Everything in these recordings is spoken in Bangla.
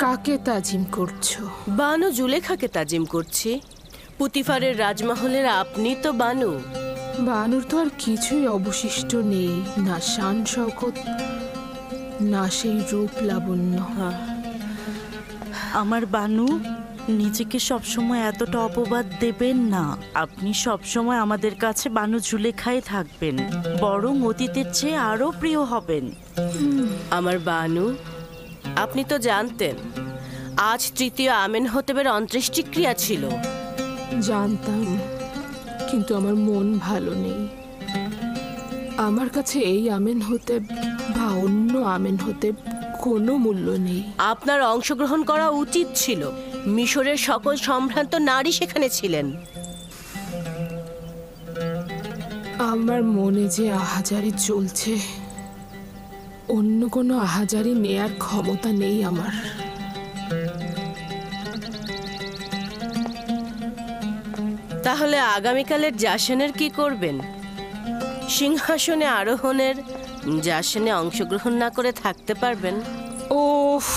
কাকে তাজিম করছো? বানু জুলেখাকে তাজিম করছি। পুতিফারের রাজমহলের আপনি তো বানু। বানুর তো আর কিছুই অবশিষ্ট নেই, না শান শওকত, না সেই রূপ লাবণ্য। আমার বানু, নিজেকে সবসময় এতটা অপবাদ দেবেন না। আপনি সবসময় আমাদের কাছে বানু জুলেখাই থাকবেন, বরং অতীতের চেয়ে আরো প্রিয় হবেন। আমার বানু, আপনি তো জানতেন আজ তৃতীয় আমেনহোতেবের অন্ত্যেষ্টিক্রিয়া ছিল। জানতাম, কিন্তু আমার মন ভালো নেই। আমার কাছে এই আমেনহোতেব বা অন্য আমেনহোতেব কোনো মূল্য নেই। আপনার অংশগ্রহণ করা উচিত ছিল। মিশরের সকল সম্ভ্রান্ত নারী সেখানে ছিলেন। আমার মনে যে আহাজারি চলছে, অন্য কোনো আহাজারি নেয়ার ক্ষমতা নেই আমার। তাহলে আগামীকালের জাসনের কি করবেন? সিংহাসনে আরোহণের জাসনে অংশগ্রহণ না করে থাকতে পারবেন? ওফ,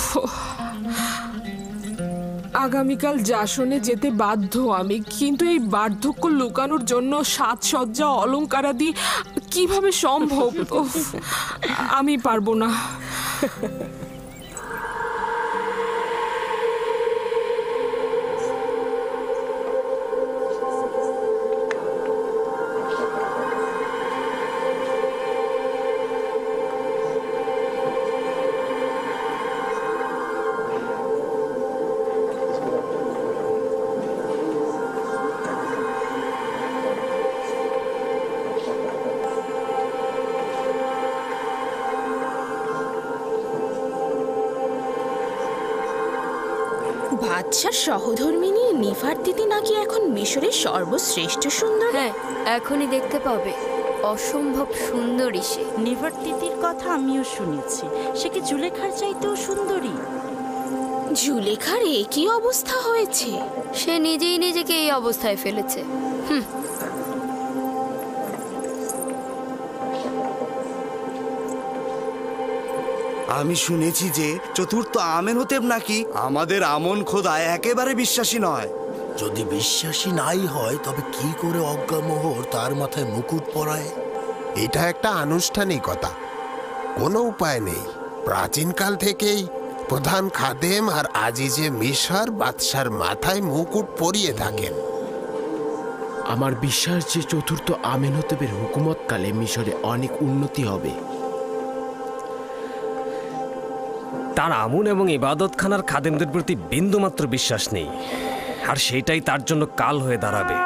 আগামীকাল জাসনে যেতে বাধ্য আমি, কিন্তু এই বার্ধক্য লুকানোর জন্য সাজসজ্জা অলঙ্কারাদি কিভাবে সম্ভব? উফ, আমি পারবো না। বাদশার সহধর্মিনী নিফারতিতি নাকি এখন মিশরের সর্বশ্রেষ্ঠ সুন্দরী। হ্যাঁ, এখনই দেখতে পাবে। অসম্ভব সুন্দরী সে। নিফারতিতির কথা আমিও শুনেছি। সে কি জুলেখার চাইতেও সুন্দরী? জুলেখার একই অবস্থা হয়েছে। সে নিজেই নিজেকে এই অবস্থায় ফেলেছে। আমি শুনেছি যে চতুর্থ আমেনহোতেব নাকি আমাদের আমন খোদায় একেবারে বিশ্বাসী নয়। যদি বিশ্বাসী নাই হয় তবে কি করে অজ্ঞামোহর তার মাথায় মুকুট পরায়? এটা একটা আনুষ্ঠানিকতা, কোনো উপায় নেই। প্রাচীনকাল থেকেই প্রধান খাদেম আর আজিজে মিশর বাদশার মাথায় মুকুট পরিয়ে থাকেন। আমার বিশ্বাস যে চতুর্থ আমেনহোতেবের হুকুমতকালে মিশরে অনেক উন্নতি হবে। তার আমুন এবং ইবাদতখানার খাদেমদের প্রতি বিন্দুমাত্র বিশ্বাস নেই, আর সেটাই তার জন্য কাল হয়ে দাঁড়াবে।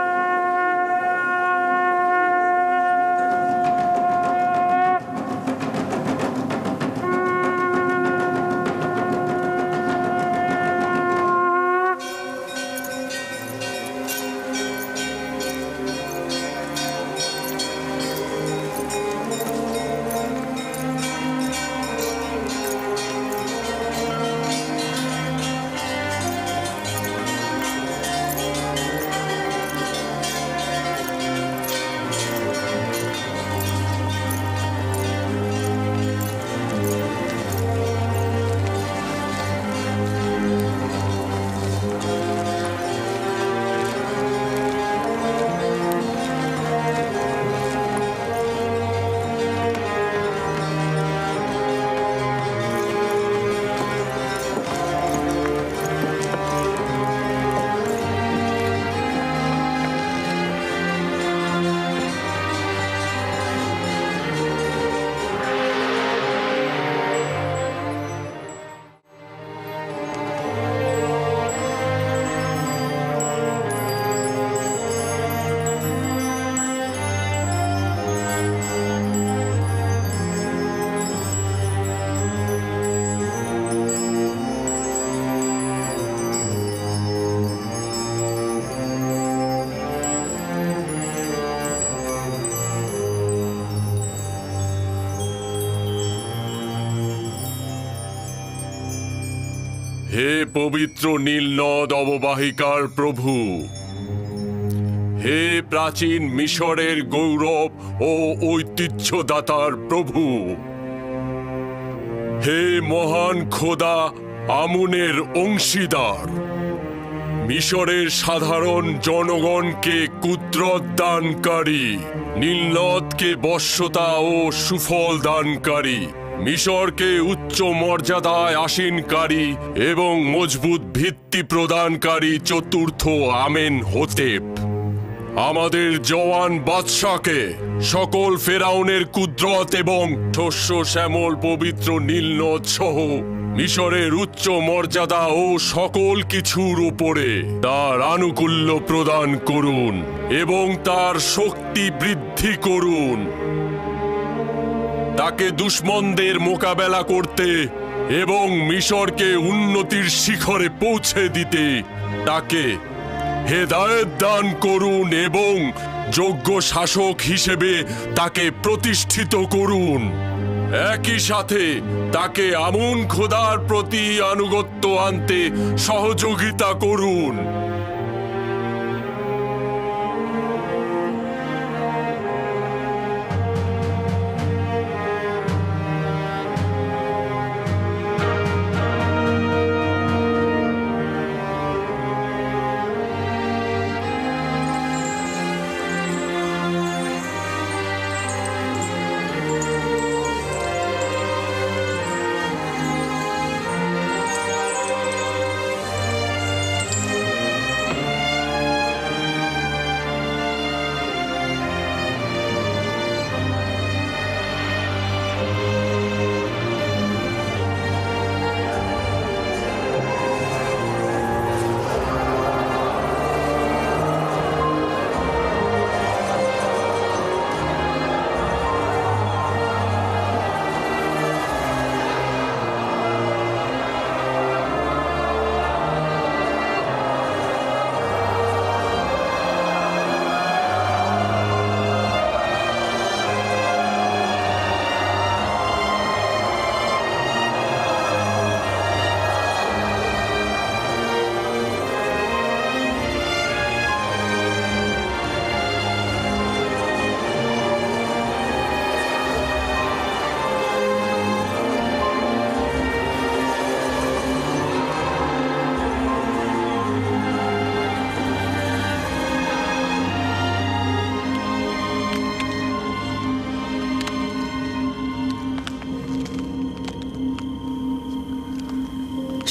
হে পবিত্র নীল নদ অববাহিকার প্রভু, হে প্রাচীন মিশরের গৌরব ও ঐতিহ্যদাতার প্রভু, হে মহান খোদা আমুনের অংশীদার, মিশরের সাধারণ জনগণকে কুদরত দানকারী, নীলনদকে বশ্যতা ও সুফল দানকারী, মিশরকে উচ্চ মর্যাদায় আসীনকারী এবং মজবুত ভিত্তি প্রদানকারী চতুর্থ আমেনহোতেপ, আমাদের জওয়ান বাদশাকে সকল ফেরাউনের কুদরত এবং শস্য শ্যামল পবিত্র নীলনদ সহ মিশরের উচ্চ মর্যাদা ও সকল কিছুর উপরে তার আনুকূল্য প্রদান করুন এবং তার শক্তি বৃদ্ধি করুন। তাকে দুশমনদের মোকাবেলা করতে এবং মিশরকে উন্নতির শিখরে পৌঁছে দিতে তাকে হেদায়েত দান করুন এবং যোগ্য শাসক হিসেবে তাকে প্রতিষ্ঠিত করুন। একই সাথে তাকে আমুন খোদার প্রতি আনুগত্য আনতে সহযোগিতা করুন।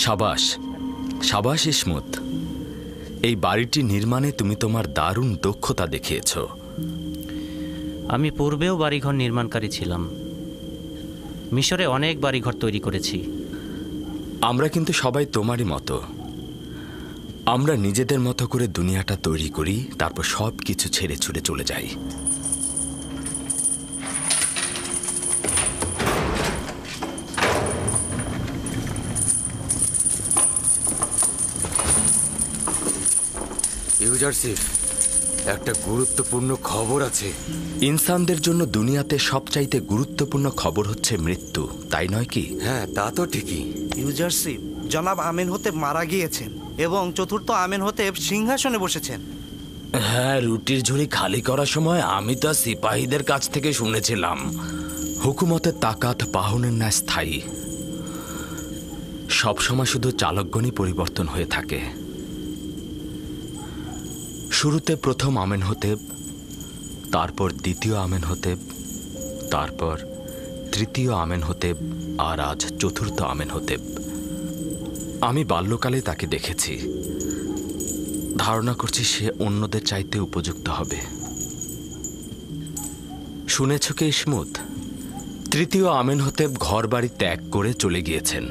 সাবাস সাবাস ইসমত, এই বাড়িটি নির্মাণে তুমি তোমার দারুণ দক্ষতা দেখিয়েছ। আমি পূর্বেও বাড়িঘর নির্মাণকারী ছিলাম, মিশরে অনেক বাড়িঘর তৈরি করেছি। আমরা কিন্তু সবাই তোমারই মতো। আমরা নিজেদের মতো করে দুনিয়াটা তৈরি করি, তারপর সব কিছু ছেড়ে ছুড়ে চলে যাই। ইউজারশিপ, একটা গুরুত্বপূর্ণ খবর আছে। ইনসানদের জন্য দুনিয়াতে সবচাইতে গুরুত্বপূর্ণ খবর হচ্ছে মৃত্যু, তাই নয় কি? হ্যাঁ, তা তো ঠিকই। ইউজারশিপ, জনাব আমেনহোতেপ মারা গিয়েছেন এবং চতুর্থ আমেনহোতেপ সিংহাসনে বসেছেন। হ্যাঁ, রুটির ঝুড়ি খালি করার সময় আমি তা সিপাহীদের কাছ থেকে শুনেছিলাম। হুকুমতের তাকাত পাহনের ন্যায় স্থায়ী, সবসময় শুধু চালকগণই পরিবর্তন হয়ে থাকে। শুরুতে প্রথম আমেনহোতেপ, তারপর দ্বিতীয় আমেনহোতেপ, তারপর তৃতীয় আমেনহোতেপ, আর আজ চতুর্থ আমেনহোতেপ। আমি বাল্যকালে তাকে দেখেছি, ধারণা করছি সে অন্যদের চাইতে উপযুক্ত হবে। শুনেছ কি ইসমত, তৃতীয় আমেনহোতেপ ঘর বাড়ি ত্যাগ করে চলে গিয়েছেন।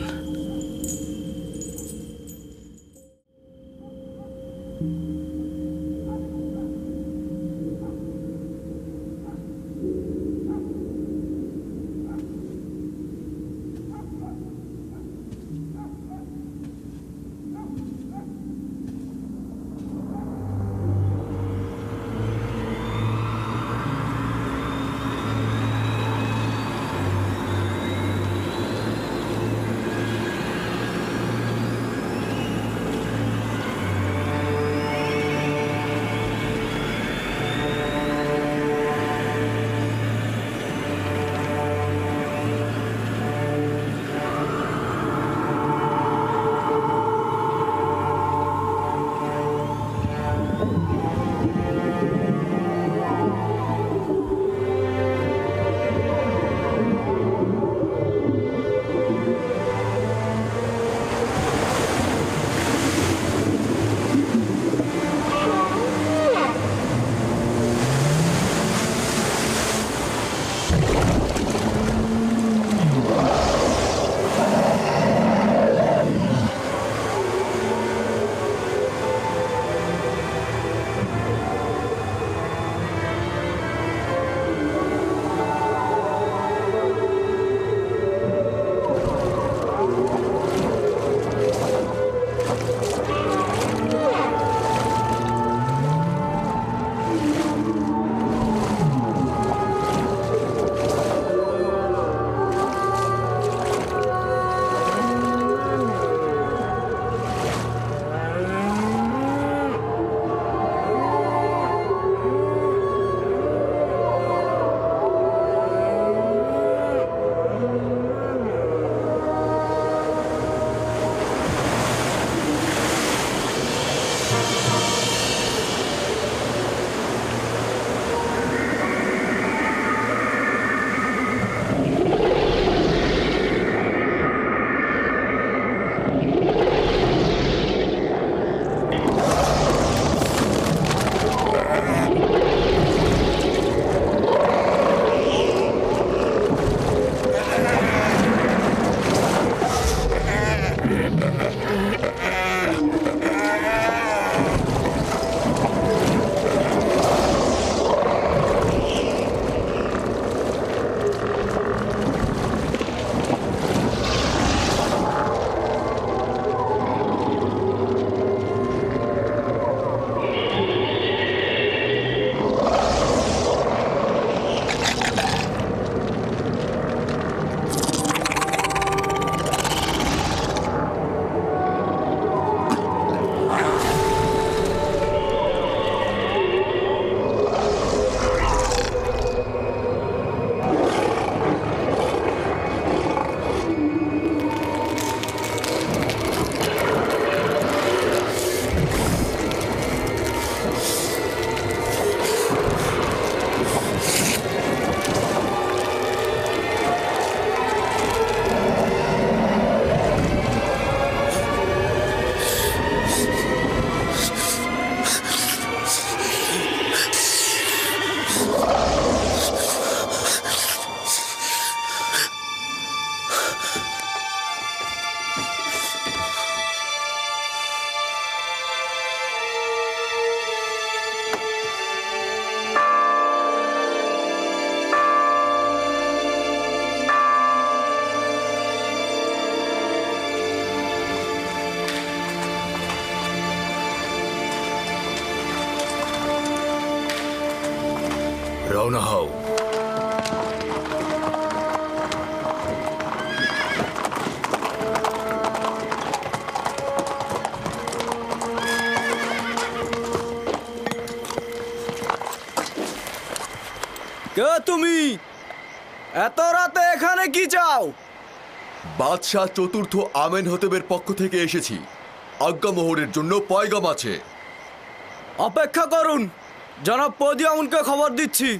রওনা হও। কে তুমি? এত রাতে এখানে কি চাও? বাদশাহ চতুর্থ আমেনহতেবের পক্ষ থেকে এসেছি। আজ্ঞামোহরের জন্য পয়গাম আছে। অপেক্ষা করুন, জনাব পদিয়াউনকে খবর দিচ্ছি।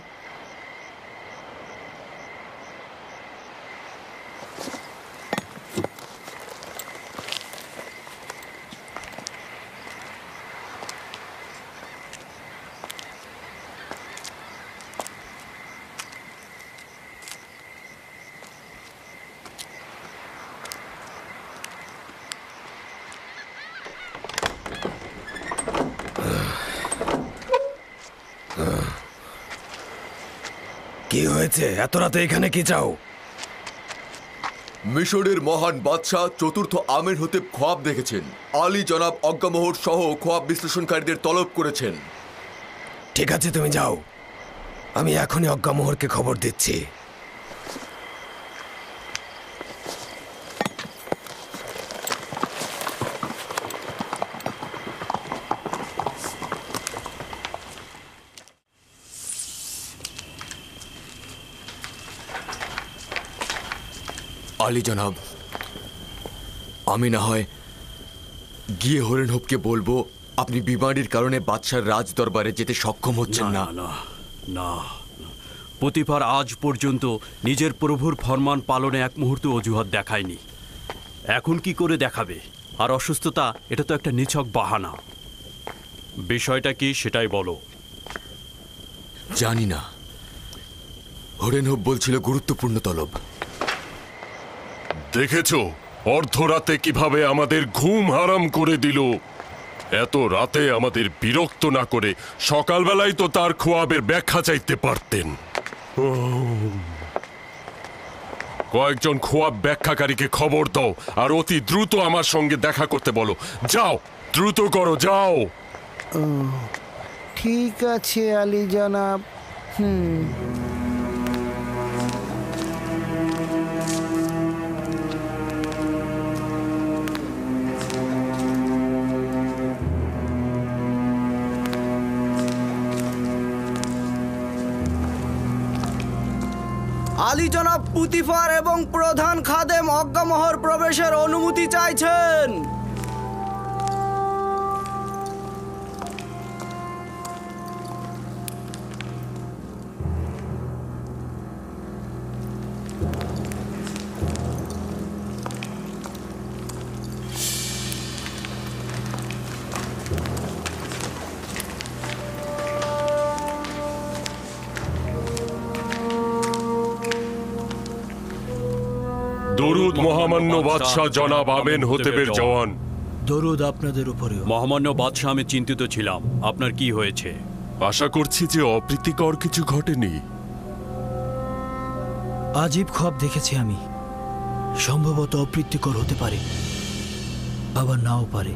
কি হয়েছে? এত রাতে এখানে কি চাও? মিশরের মহান বাদশাহ চতুর্থ আমেনহতেব খোয়াব দেখেছেন। আলী জনাব অজ্ঞামোহর সহ খোয়াব বিশ্লেষণকারীদের তলব করেছেন। ঠিক আছে, তুমি যাও, আমি এখনই অজ্ঞামোহরকে খবর দিচ্ছি। আলী জনাব, আমি না হয় গিয়ে হরেনহবকে বলবো আপনি বিমারির কারণে বাদশার রাজ দরবারে যেতে সক্ষম হচ্ছেন না। না, পতিফার আজ পর্যন্ত নিজের প্রভুর ফরমান পালনে এক মুহূর্ত অজুহাত দেখায়নি। এখন কি করে দেখাবে? আর অসুস্থতা, এটা তো একটা নিছক বাহানা। বিষয়টা কি সেটাই বলো। জানি না, হরেনহব বলছিল গুরুত্বপূর্ণ তলব। দেখেছো অর্ধরাতে কিভাবে আমাদের ঘুম হারাম করে দিল। এত রাতে আমাদের বিরক্ত না করে সকালবেলায় তো তার খোয়াবের ব্যাখ্যা চাইতে পারতেন। কয়েকজন খোয়াব ব্যাখ্যাকারীকে খবর দাও আর অতি দ্রুত আমার সঙ্গে দেখা করতে বলো। যাও, দ্রুত করো, যাও। ঠিক আছে আলী জনাব। আলী জনাব পুতিফার এবং প্রধান খাদেম অজ্ঞামোহর প্রবেশের অনুমতি চাইছেন। দরুদ মহামান্য বাদশাহ জনাব আমেনহতেবের জওয়ান। দরুদ আপনাদের উপরে। মহামান্য বাদশাহ, আমি চিন্তিত ছিলাম। আপনার কি হয়েছে? আশা করছি যে অপ্রীতিকর কিছু ঘটেনি। আজীব খোয়াব দেখেছি আমি। সম্ভবত অপ্রীতিকর হতে পারে, আবার নাও পারে।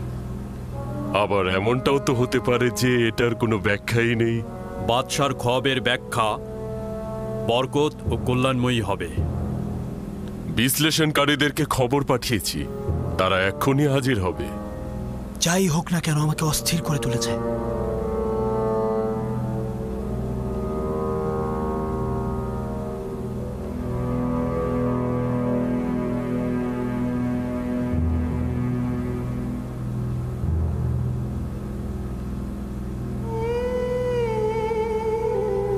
আবার এমনটাও তো হতে পারে যে এটার কোনো ব্যাখ্যাই নেই। বাদশার খোয়াবের ব্যাখ্যা বরকত ও কল্যাণময়ী হবে। বিশ্লেষণকারীদেরকে খবর পাঠিয়েছি, তারা এক্ষুনি হাজির হবে। যাই হোক না কেন, আমাকে অস্থির করে তুলেছে।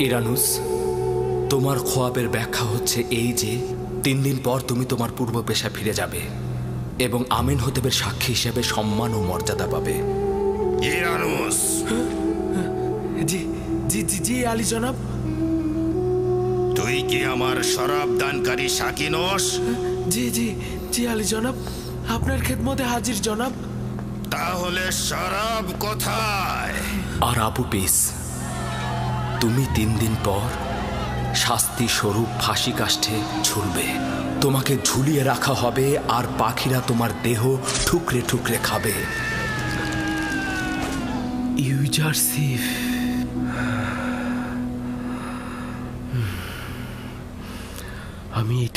ইরানুস, তোমার খোয়াবের ব্যাখ্যা হচ্ছে এই যে 3 দিন পর তুমি তোমার পূর্ব পেশা ফিরে যাবে এবং আমেনহতেবের সাক্ষী হিসেবে সম্মান ও মর্যাদা পাবে। ইরানুস। জি জি জি জি আলী জনাব। তুই কি আমার শরাব দানকারী সাকি নস? জি জি জি আলী জনাব, আপনার খেদমতে হাজির জনাব। তাহলে শরাব কোথায়? আর আবু পিস, তুমি 3 দিন পর শাস্তি স্বরূপ ফাঁসি কাষ্ঠে ঝুলবে। তোমাকে ঝুলিয়ে রাখা হবে আর পাখিরা তোমার দেহ ঠুকরে ঠুকরে খাবে।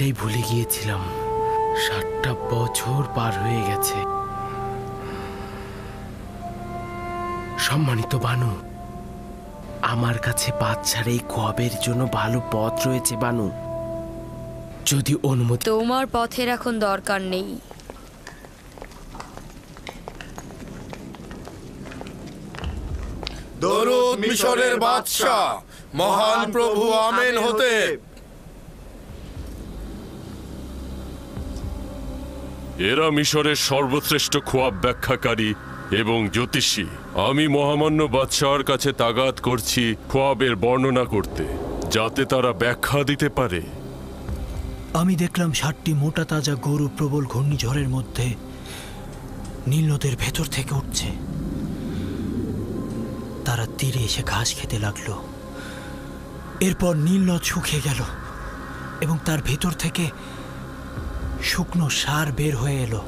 এটাই ভুলে গিয়েছিলাম। 7টা বছর পার হয়ে গেছে। সম্মানিত বানু, আমার কাছে বাদশার এই খোয়াবের জন্য ভালো পথ রয়েছে বানু, যদি অনুমতি। তোমার পথের এখন দরকার নেই। দরুদ মিশরের বাদশাহ মহান প্রভু আমেন হতে। এরা মিশরের সর্বশ্রেষ্ঠ খোয়াব ব্যাখ্যাকারী এবং জ্যোতিষী। আমি মহামান্য বাদশাহর কাছে তাগাদ করছি খোয়াবের বর্ণনা করতে, যাতে তারা ব্যাখ্যা দিতে পারে। আমি দেখলাম 7টি মোটা তাজা গরু প্রবল ঘূর্ণিঝড়ের মধ্যে নীল নদের ভেতর থেকে উঠছে। তারা তীরে এসে ঘাস খেতে লাগলো। এরপর নীল নদ শুকিয়ে গেল এবং তার ভেতর থেকে শুকনো সার বের হয়ে এলো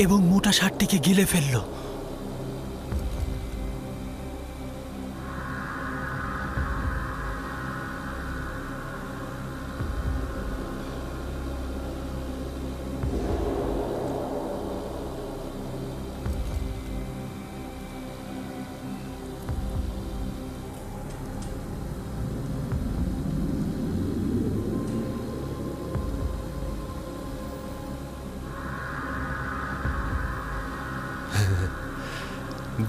এবং মোটা সারটিকে গিলে ফেললো।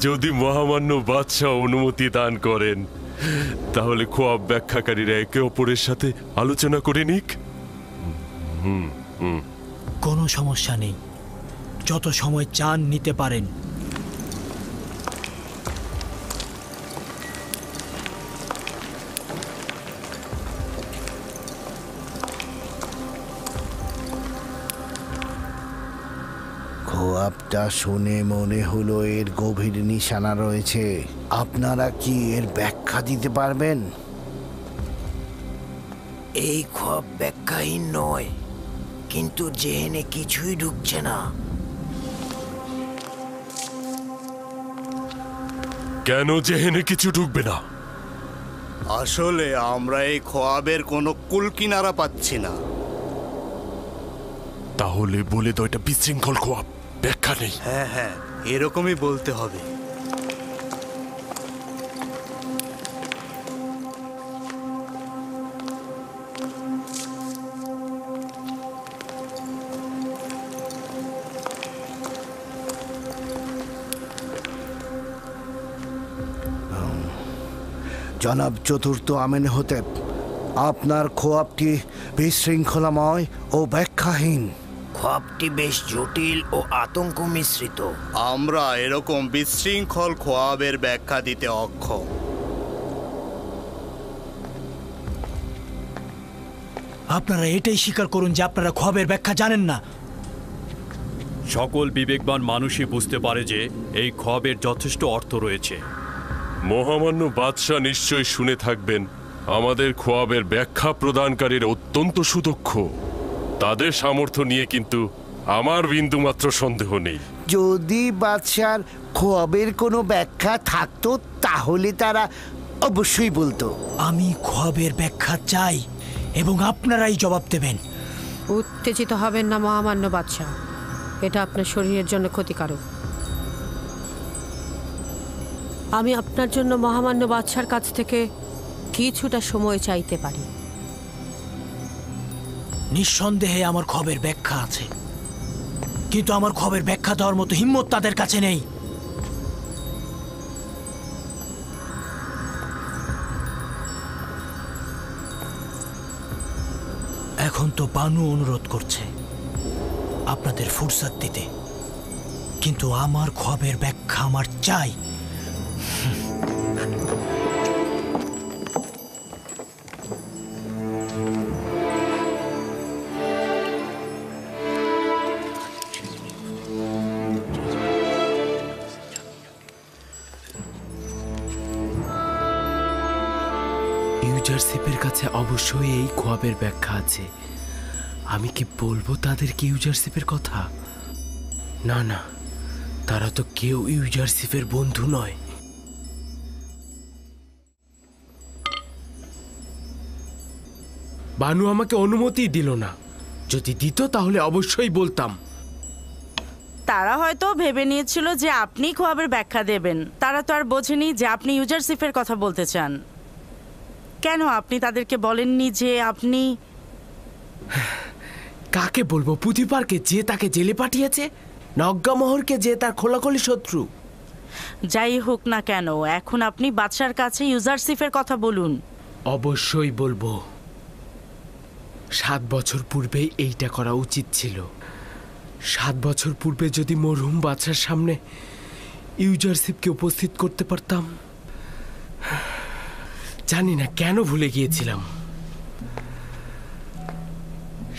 যদি মহামান্য বাদশাহ অনুমতি দান করেন, তাহলে খোয়াব ব্যাখ্যাকারীরা একে অপরের সাথে আলোচনা করে নিক। কোনো সমস্যা নেই, যত সময় চান নিতে পারেন। খোয়াবটা শুনে মনে হলো এর গভীর নিশানা রয়েছে। আপনারা কি এর ব্যাখ্যা দিতে পারবেন? এই খোয়াব ব্যাখ্যাহীন নয়, কিন্তু জেহেনে কিছুই ঢুকছে না। কেন জেহেনে কিছু ঢুকবে না? আসলে আমরা এই খোয়াবের কোনো কুল কিনারা পাচ্ছি না। তাহলে বলে দাও এটা বিশৃঙ্খল খোয়াব, ব্যাখ্যা নেই। হ্যাঁ হ্যাঁ, এরকমই বলতে হবে। জনাব চতুর্থ আমেনহোতেপ, আপনার খোয়াবটি বিশৃঙ্খলাময় ও ব্যাখ্যাহীন। খোয়াবটি বেশ জটিল ও আতঙ্ক মিশ্রিত। আমরা এরকম বিশৃঙ্খল খোয়াবের ব্যাখ্যা দিতে অক্ষম। আপনারা এটাই স্বীকার করুন যে আপনারা খোয়াবের ব্যাখ্যা জানেন না। সকল বিবেকবান মানুষই বুঝতে পারে যে এই খোয়াবের যথেষ্ট অর্থ রয়েছে। মহামান্য বাদশাহ নিশ্চয়ই শুনে থাকবেন আমাদের খোয়াবের ব্যাখ্যা প্রদানকারীর অত্যন্ত সুদক্ষ। তাদের সামর্থ্য নিয়ে কিন্তু আমার বিন্দুমাত্র সন্দেহ নেই। যদি বাদশার খোয়াবের কোনো ব্যাখ্যা থাকতো তাহলে তারা অবশ্যই বলতো। আমি খোয়াবের ব্যাখ্যা চাই এবং আপনারাই জবাব দেবেন। উত্তেজিত হবেন না মহামান্য বাদশাহ, এটা আপনার শরীরের জন্য ক্ষতিকারক। আমি আপনার জন্য মহামান্য বাদশার কাছ থেকে কিছুটা সময় চাইতে পারি। নিঃসন্দেহে আমার খবরের ব্যাখ্যা আছে, কিন্তু আমার খবরের ব্যাখ্যা দেওয়ার মতো হিম্মত তাদের কাছে নেই। এখন তো বানু অনুরোধ করছে আপনাদের ফুরসাত দিতে, কিন্তু আমার খবরের ব্যাখ্যা আমার চাই। ইউজারশিপের কাছে অবশ্যই এই খোয়াবের ব্যাখ্যা আছে। আমি কি বলবো তাদেরকে ইউজারশিপের কথা? না না, তারা তো কেউ ইউজারশিপের বন্ধু নয়। বানু আমাকে অনুমতি দিল না। যদি দিত তাহলে অবশ্যই বলতাম। তারা হয়তো ভেবে নিয়েছিল যে আপনি খোয়াবের ব্যাখ্যা দেবেন। তারা তো আর বোঝেনি যে আপনি ইউজারশিপের কথা বলতে চান। কেন আপনি তাদেরকে বলেননি যে আপনি... কাকে বলবো? পুতিপারকে, যে তাকে জেলে পাঠিয়েছে, না অজ্ঞামোহরকে, যে তার খোলাখুলি শত্রু? যাই হোক না কেন, এখন আপনি বাদশার কাছে ইউজারশিপের কথা বলুন। অবশ্যই বলবো। 7 বছর পূর্বেই এইটা করা উচিত ছিল। 7 বছর পূর্বে যদি মরহুম বাদশার সামনে ইউজারশিপকে উপস্থিত করতে পারতাম। জানি না কেন ভুলে গিয়েছিলাম।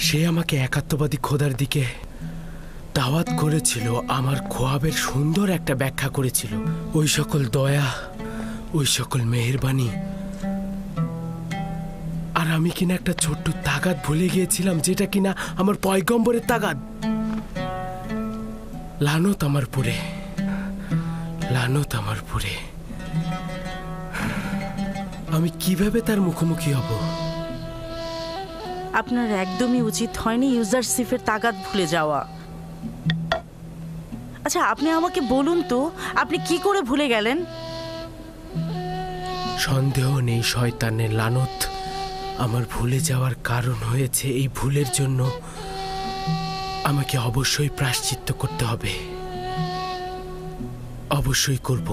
সে আমাকে একাত্মবাদী খোদার দিকে দাওয়াত করেছিল, আমার খোয়াবের সুন্দর একটা ব্যাখ্যা করেছিল। ওই সকল দয়া, ওই সকল মেহেরবানি, আর আমি কিনা একটা ছোট্ট তাগাদ ভুলে গিয়েছিলাম, যেটা কিনা আমার পয়গম্বরের তাগাদ। লানত আমার পুরে, লানত আমার পুরে। আমি কিভাবে তার মুখোমুখি হব? আপনার একদমই উচিত হয়নি ইউজারশিপের তাগাদ ভুলে যাওয়া। আচ্ছা, আপনি আমাকে বলুন তো, আপনি কি করে ভুলে গেলেন? সন্দেহ নেই শয়তানের লানত আমার ভুলে যাওয়ার কারণ হয়েছে। এই ভুলের জন্য আমাকে অবশ্যই প্রায়শ্চিত্ত করতে হবে। অবশ্যই করব।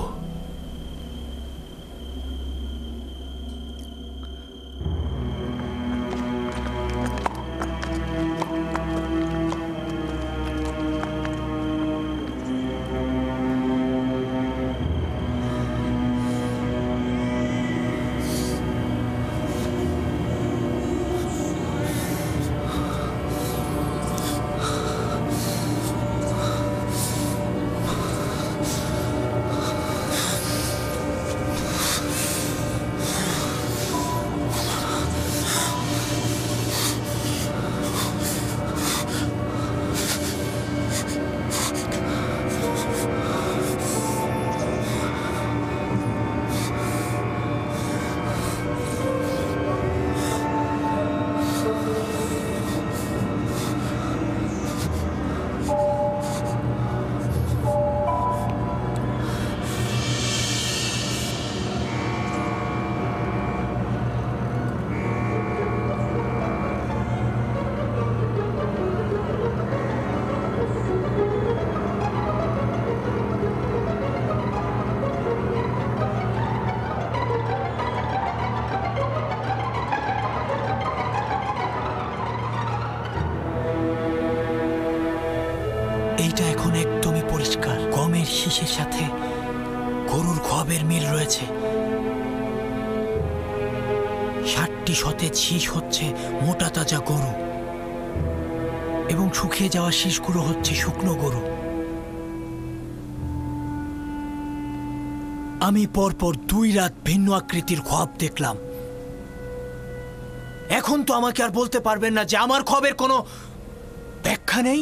এইটা এখন একদমই পরিষ্কার। গমের শীষের সাথে গরুর খোয়াবের মিল রয়েছে। 60টি সতেজ শীষ হচ্ছে মোটা তাজা গরু, এবং শুকিয়ে যাওয়া শীষগুলো হচ্ছে শুকনো গরু। আমি পরপর 2 রাত ভিন্ন আকৃতির খোয়াব দেখলাম। এখন তো আমাকে আর বলতে পারবেন না যে আমার খোয়াবের কোনো ব্যাখ্যা নেই।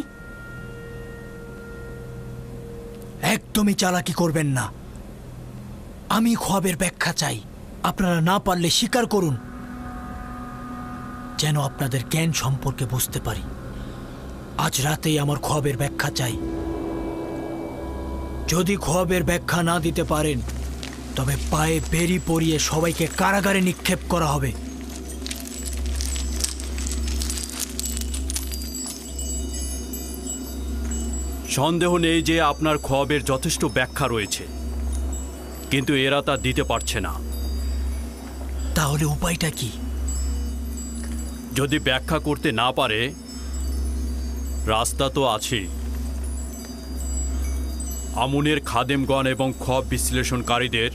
একদমই চালাকি করবেন না। আমি খোয়াবের ব্যাখ্যা চাই। আপনারা না পারলে স্বীকার করুন, যেন আপনাদের জ্ঞান সম্পর্কে বুঝতে পারি। আজ রাতেই আমার খোয়াবের ব্যাখ্যা চাই। যদি খোয়াবের ব্যাখ্যা না দিতে পারেন, তবে পায়ে বেরি পরিয়ে সবাইকে কারাগারে নিক্ষেপ করা হবে। সন্দেহ নেই যে আপনার খোয়াবের যথেষ্ট ব্যাখ্যা রয়েছে, কিন্তু এরা তা দিতে পারছে না। তাহলে উপায়টা কি? যদি ব্যাখ্যা করতে না পারে, রাস্তা তো আছে। আমুনের খাদেমগণ এবং খোয়াব বিশ্লেষণকারীদের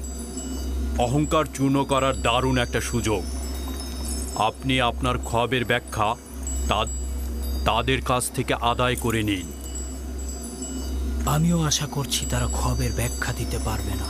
অহংকার চূর্ণ করার দারুণ একটা সুযোগ। আপনি আপনার খোয়াবের ব্যাখ্যা তাদের কাছ থেকে আদায় করে নিন। আমিও আশা করছি তারা খোয়াবের ব্যাখ্যা দিতে পারবে না।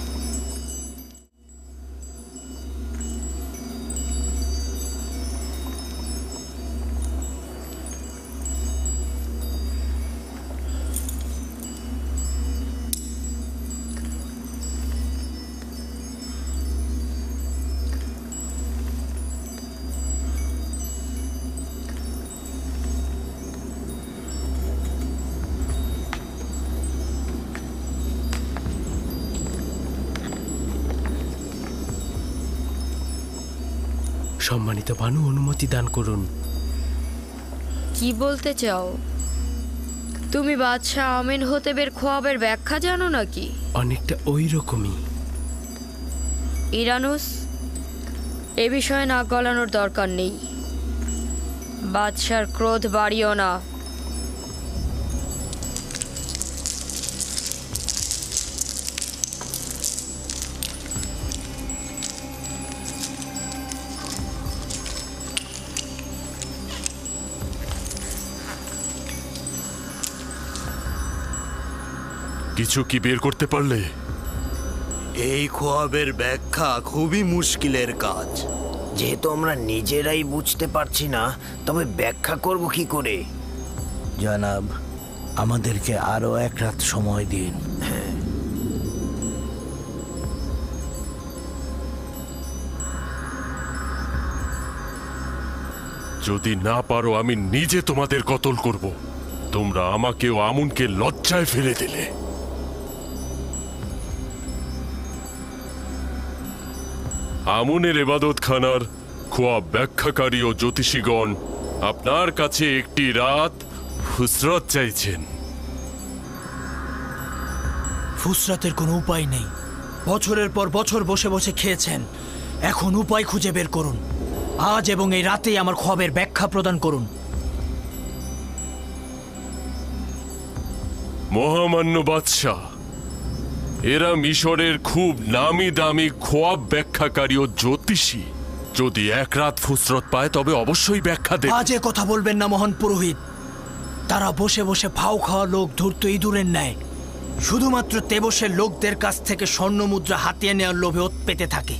সম্মানিত বানু, অনুমতি দান করুন। কি বলতে চাও? তুমি বাদশাহ আমেনহোতেবের খোয়াবের ব্যাখ্যা জানো নাকি? অনেকটা ওই রকমই। ইরানুস, এ বিষয়ে নাক গলানোর দরকার নেই। বাদশার ক্রোধ বাড়িও না। কিছু কি বের করতে পারলে? এই খোয়াবের ব্যাখ্যা খুবই মুশকিলের কাজ। যেহেতু আমরা নিজেরাই বুঝতে পারছি না, তবে ব্যাখ্যা করব কি করে? জনাব, আমাদেরকে আরো এক রাত সময় দিন। যদি না পারো আমি নিজে তোমাদের কতল করব। তোমরা আমাকে ও আমুনকে লজ্জায় ফেলে দিলে। আমুনের ইবাদতখানার খোয়াব ব্যাখ্যাকারী ও জ্যোতিষীগণ আপনার কাছে একটি রাত ফুসরত চাইছেন। ফুসরাতের কোনো উপায় নেই। বছরের পর বছর বসে বসে খেয়েছেন, এখন উপায় খুঁজে বের করুন। আজ এবং এই রাতেই আমার খোয়াবের ব্যাখ্যা প্রদান করুন। মহামান্য বাদশাহ, এরা মিশরের খুব নামি দামি খোয়াব ব্যাখ্যাকারী ও জ্যোতিষী। যদি এক রাত ফুসরত পায় তবে অবশ্যই ব্যাখ্যা দেবে। আজে কথা বলবেন না মহান পুরোহিত। তারা বসে বসে ফাও খাওয়া লোক ধূর্ত ইঁদুরের ন্যায় শুধুমাত্র তেবসের লোকদের কাছ থেকে স্বর্ণ মুদ্রা হাতিয়ে নেওয়ার লোভে ওত পেতে থাকে,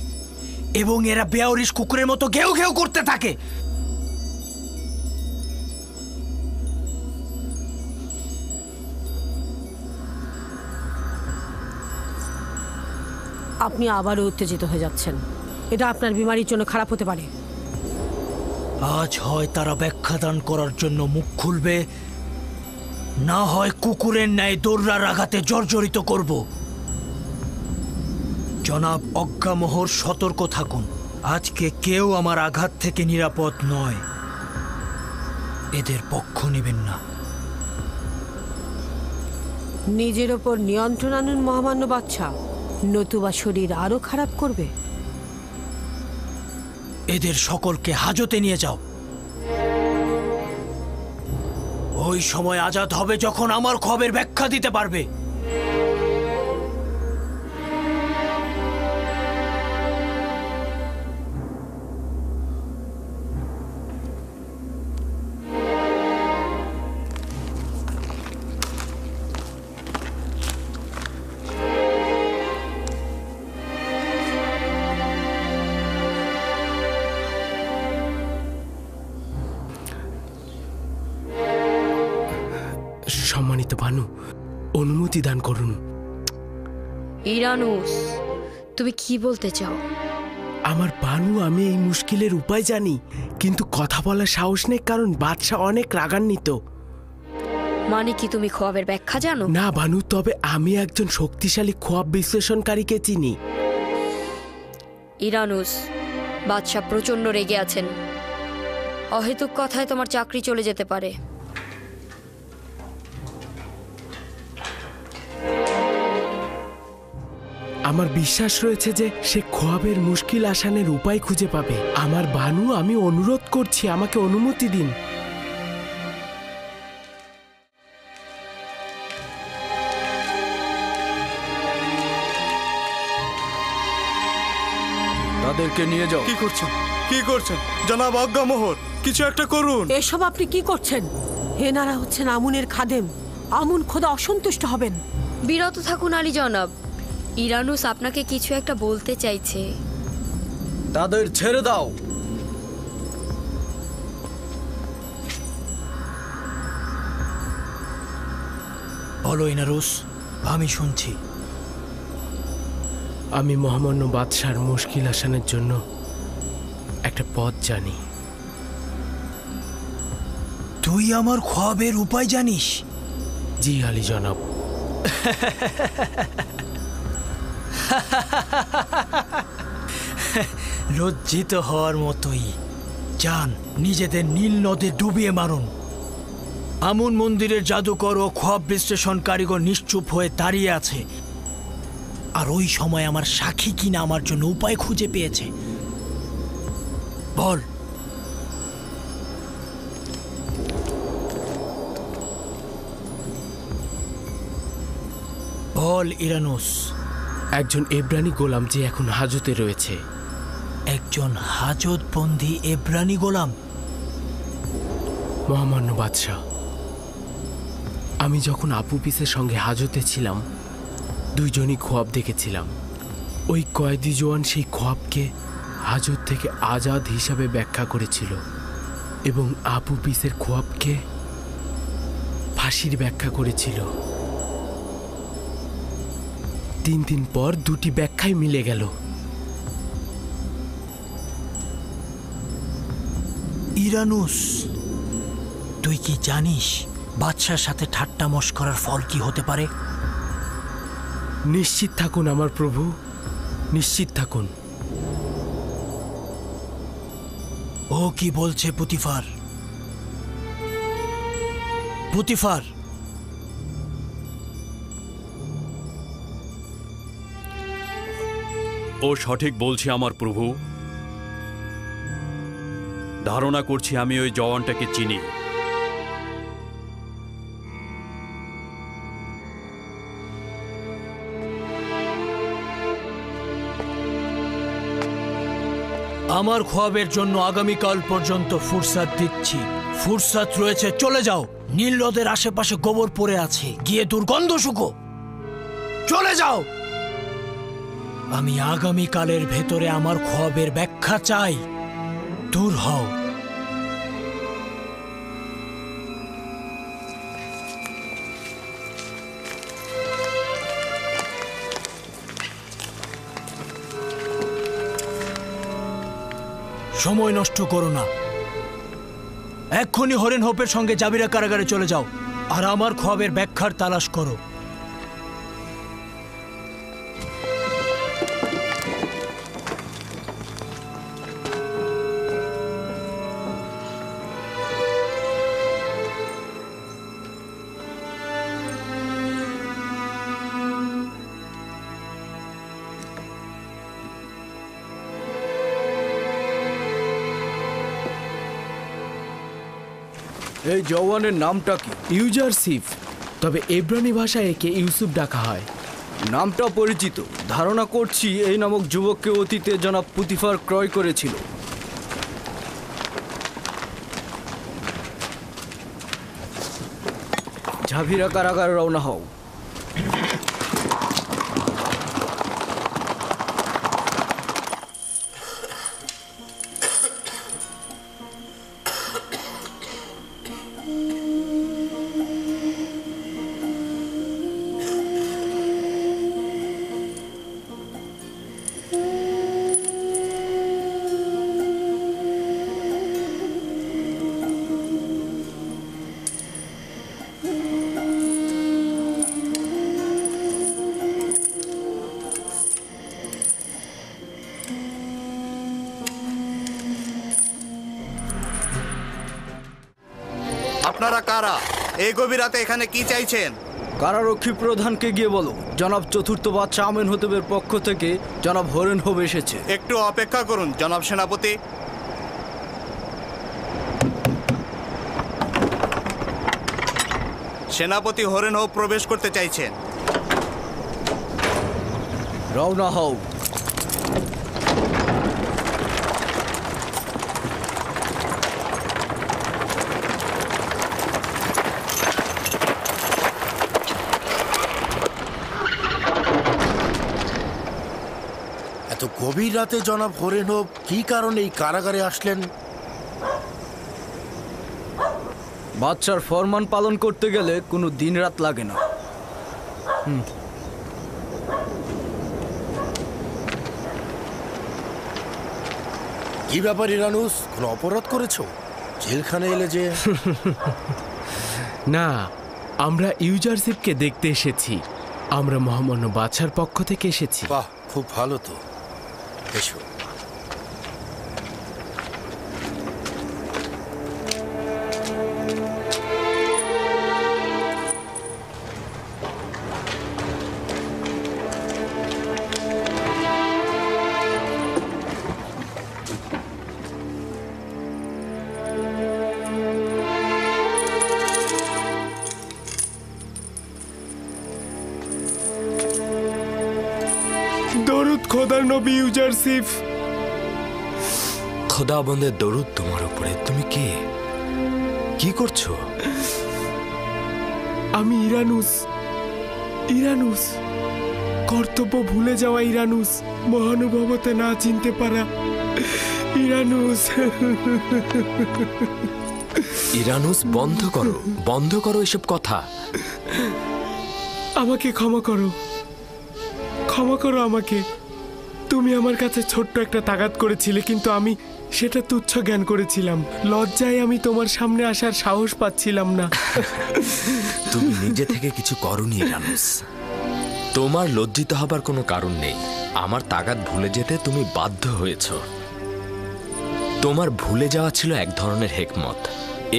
এবং এরা বেয়ারিশ কুকুরের মতো ঘেউ ঘেউ করতে থাকে। আপনি আবারও উত্তেজিত হয়ে যাচ্ছেন। এটা আপনার বিমারির জন্য খারাপ হতে পারে। আজ হয় তারা ব্যাখ্যা দান করার জন্য মুখ খুলবে, না হয় কুকুরের ন্যায় দৌড়ার আঘাতে জর্জরিত করব। জনাব অজ্ঞামোহর, সতর্ক থাকুন। আজকে কেউ আমার আঘাত থেকে নিরাপদ নয়। এদের পক্ষ নেবেন না। নিজের ওপর নিয়ন্ত্রণ আনুন মহামান্য বাদশা, নতুবা শরীর আরো খারাপ করবে। এদের সকলকে হাজতে নিয়ে যাও। ওই সময় আজাদ হবে যখন আমার খবরের ব্যাখ্যা দিতে পারবে। সম্মানিত বানু, অনুমতি দান করুন। ইরানুস, তুমি কি বলতে চাও? আমার বানু, আমি এই মুশকিলের উপায় জানি, কিন্তু কথা বলার সাহস নেই, কারণ বাদশা অনেক রাগান্বিত। মানে কি তুমি খোয়াবের ব্যাখ্যা জানো? না বানু, তবে আমি একজন শক্তিশালী খোয়াব বিশ্লেষণকারীকে চিনি। ইরানুস, বাদশা প্রচন্ড রেগে আছেন। অহেতুক কথায় তোমার চাকরি চলে যেতে পারে। আমার বিশ্বাস রয়েছে যে সে খোয়াবের মুশকিল আসানের উপায় খুঁজে পাবে। আমার বানু, আমি অনুরোধ করছি, আমাকে অনুমতি দিন। তাদেরকে নিয়ে যাও। কি করছেন? কি করছেন জনাব অজ্ঞামোহর? কিছু একটা করুন। এসব আপনি কি করছেন? এনারা হচ্ছেন আমুনের খাদেম। আমুন খোদা অসন্তুষ্ট হবেন। বিরত থাকুন আলী জনাব। ইরানুস আপনাকে কিছু একটা বলতে চাইছে। তাদের ছেড়ে দাও। বলো ইনারুস, আমি শুনছি। আমি মহামান্য বাদশার মুশকিল আসানের জন্য একটা পথ জানি। তুই আমার খোয়াবের উপায় জানিস? জি আলী জনাব। লজ্জিত হওয়ার মতোই। যান, নিজেদের নীল নদে ডুবিয়ে মারুন। আমুন মন্দিরের জাদুকর ও খোয়াব বিশ্লেষণ কারিগর নিশ্চুপ হয়ে দাঁড়িয়ে আছে, আর ওই সময় আমার সাক্ষী কিনা আমার জন্য উপায় খুঁজে পেয়েছে। বল। বল ইরানুস। একজন এব্রানি গোলাম যে এখন হাজতে রয়েছে। একজন হাজতবন্দি এব্রানি গোলাম? মহামান্য বাদশাহ, আমি যখন আপু পিসের সঙ্গে হাজতে ছিলাম, দুইজনই খোয়াব দেখেছিলাম। ওই কয়েদি জওয়ান সেই খোয়াবকে হাজত থেকে আজাদ হিসাবে ব্যাখ্যা করেছিল এবং আপু পিসের খোয়াবকে ফাঁসির ব্যাখ্যা করেছিল। 3 দিন পর দুটি ব্যাখ্যাই মিলে গেল। ইরানুস, তুই কি জানিস বাদশার সাথে ঠাট্টা মশকরার ফল কি হতে পারে? নিশ্চিত থাকুন আমার প্রভু, নিশ্চিত থাকুন। ও কি বলছে পুতিফার? পুতিফার, ও সঠিক বলছে আমার প্রভু। ধারণা করছি আমি ওই জওয়ানটাকে চিনি। আমার খোয়াবের জন্য আগামীকাল পর্যন্ত ফুরসাত দিচ্ছি। ফুরসাত রয়েছে, চলে যাও। নীল নদের আশেপাশে গোবর পড়ে আছে, গিয়ে দুর্গন্ধ শুকো। চলে যাও। আমি আগামীকালের ভেতরে আমার খোয়াবের ব্যাখ্যা চাই। দূর হও। সময় নষ্ট করো না, এক্ষুনি হরেন হোপের সঙ্গে জাবিরা কারাগারে চলে যাও আর আমার খোয়াবের ব্যাখ্যার তালাশ করো। এই জওয়ানের নামটা কি? ইউজারসিফ, তবে এব্রানি ভাষায় একে ইউসুফ ডাকা হয়। নামটা পরিচিত। ধারণা করছি এই নামক যুবককে অতীতে জনাব পুতিফার ক্রয় করেছিল। ঝাভিরা কারাগারে রওনা হও। আপনারা কারা? এই গভীর রাতে এখানে কি চাইছেন? কারারক্ষী প্রধানকে গিয়ে বলো জনাব চতুর্থ বাদশাহ আমেনহতেবের পক্ষ থেকে জনাব হরেন হোপ এসেছে। একটু অপেক্ষা করুন জনাব সেনাপতি। সেনাপতি হরেন হোপ প্রবেশ করতে চাইছেন। রওনা হও। এত গভীর রাতে জনাব হরেন হোপ কি কারণে এই কারাগারে আসলেন? বাদশার ফরমান পালন করতে গেলে কোনো দিন রাত লাগে না। কি ব্যাপার ইরানুস, কোনো অপরাধ করেছো? জেলখানে এলে যে? না, আমরা ইউজারসিফকে দেখতে এসেছি। আমরা মহামান্য বাদশার পক্ষ থেকে এসেছি। বাহ, খুব ভালো তো। এসো। দরুদ খোদার নবী ইউজারসিফ। খোদাবন্দের দরুদ তোমার উপরে। তুমি কে? কি করছো? আমি ইরানুস। ইরানুস, কর্তব্য ভুলে যাওয়া ইরানুস, মহানুভবতে না চিনতে পারা ইরানুস। ইরানুস, বন্ধ করো, বন্ধ করো এসব কথা। আমাকে ক্ষমা করো, ক্ষমা করো আমাকে। তুমি আমার কাছে ছোট্ট একটা তাগাদ করেছিলে, কিন্তু আমি সেটা তুচ্ছ জ্ঞান করেছিলাম। লজ্জায় আমি তোমার সামনে আসার সাহস পাচ্ছিলাম না। তুমি নিজে থেকে কিছু করনি ইরানুস। তোমার লজ্জিত হবার কোনো কারণ নেই। আমার তাগাদ ভুলে যেতে তুমি বাধ্য হয়েছ। তোমার ভুলে যাওয়া ছিল এক ধরনের হেকমত।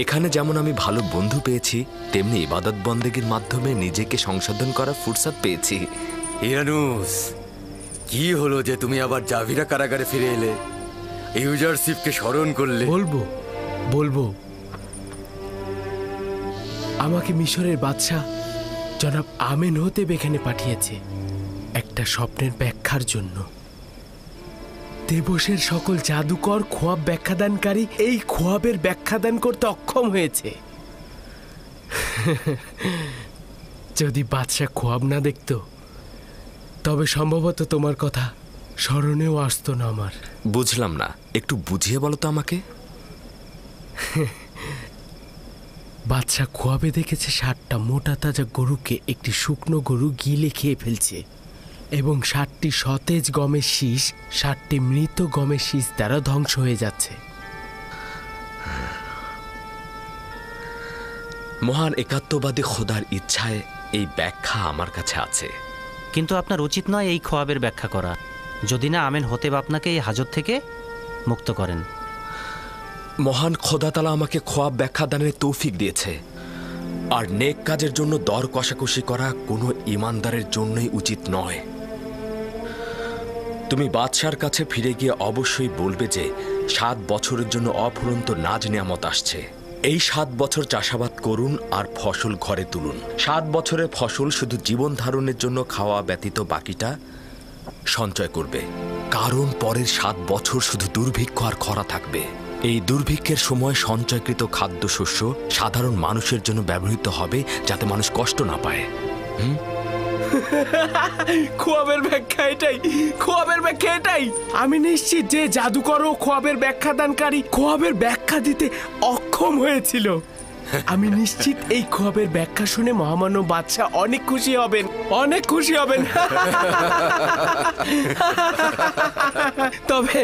এখানে যেমন আমি ভালো বন্ধু পেয়েছি, তেমনি ইবাদত বন্দেগীর মাধ্যমে নিজেকে সংশোধন করার ফুরসত পেয়েছি। ইরানুস, কি হলো যে তুমি আবার জাভিরা কারাগারে ফিরে এলে, ইউজারশিপকে স্মরণ করলে? বলবো বলবো। আমাকে মিশরের বাদশাহ জনাব আমেনহোতেব এখানে পাঠিয়েছে একটা স্বপ্নের ব্যাখ্যার জন্য। দেবসের সকল জাদুকর খোয়াব ব্যাখ্যাদানকারী এই খোয়াবের ব্যাখ্যাদান করতে অক্ষম হয়েছে। যদি বাদশাহ খোয়াব না দেখত, তবে সম্ভবত তোমার কথা স্মরণেও আসতো না আমার। বুঝলাম না, একটু বুঝিয়ে বলো তো আমাকে। বাদশাহ খোয়াবে দেখেছে 60টা মোটা তাজা গরুকে একটি শুকনো গরু গিলে খেয়ে ফেলছে, এবং 60টি সতেজ গমের শীষ 60টি মৃত গমের শীষ দ্বারা ধ্বংস হয়ে যাচ্ছে। মহান একাত্মবাদী খোদার ইচ্ছায় এই ব্যাখ্যা আমার কাছে আছে। কিন্তু আপনার উচিত নয় এই খোয়াবের ব্যাখ্যা করা, যদি না আমেনহোতেব আপনাকে এই হাজত থেকে মুক্ত করেন। মহান খোদা তাআলা আমাকে খোয়াব ব্যাখ্যা দানের তৌফিক দিয়েছে, আর নেক কাজের জন্য দর কষাকষি করা কোনো ইমানদারের জন্যই উচিত নয়। তুমি বাদশার কাছে ফিরে গিয়ে অবশ্যই বলবে যে 7 বছরের জন্য অফুরন্ত নাজ নিয়ামত আসছে। এই 7 বছর চাষাবাদ করুন আর ফসল ঘরে তুলুন। 7 বছরের ফসল শুধু জীবন ধারণের জন্য খাওয়া ব্যতীত বাকিটা সঞ্চয় করবে, কারণ পরের 7 বছর শুধু দুর্ভিক্ষ আর খরা থাকবে। এই দুর্ভিক্ষের সময় সঞ্চয়কৃত খাদ্যশস্য সাধারণ মানুষের জন্য ব্যবহৃত হবে, যাতে মানুষ কষ্ট না পায়। খোয়াবের ব্যাখ্যা এটাই, খোয়াবের ব্যাখ্যা এটাই। আমি নিশ্চিত যে জাদুকর ও খোয়াবের ব্যাখ্যাদানকারী খোয়াবের ব্যাখ্যা দিতে অক্ষম হয়েছিল। আমি নিশ্চিত এই খোয়াবের ব্যাখ্যা শুনে মহামান্য বাদশাহ অনেক খুশি হবেন, অনেক খুশি হবেন। তবে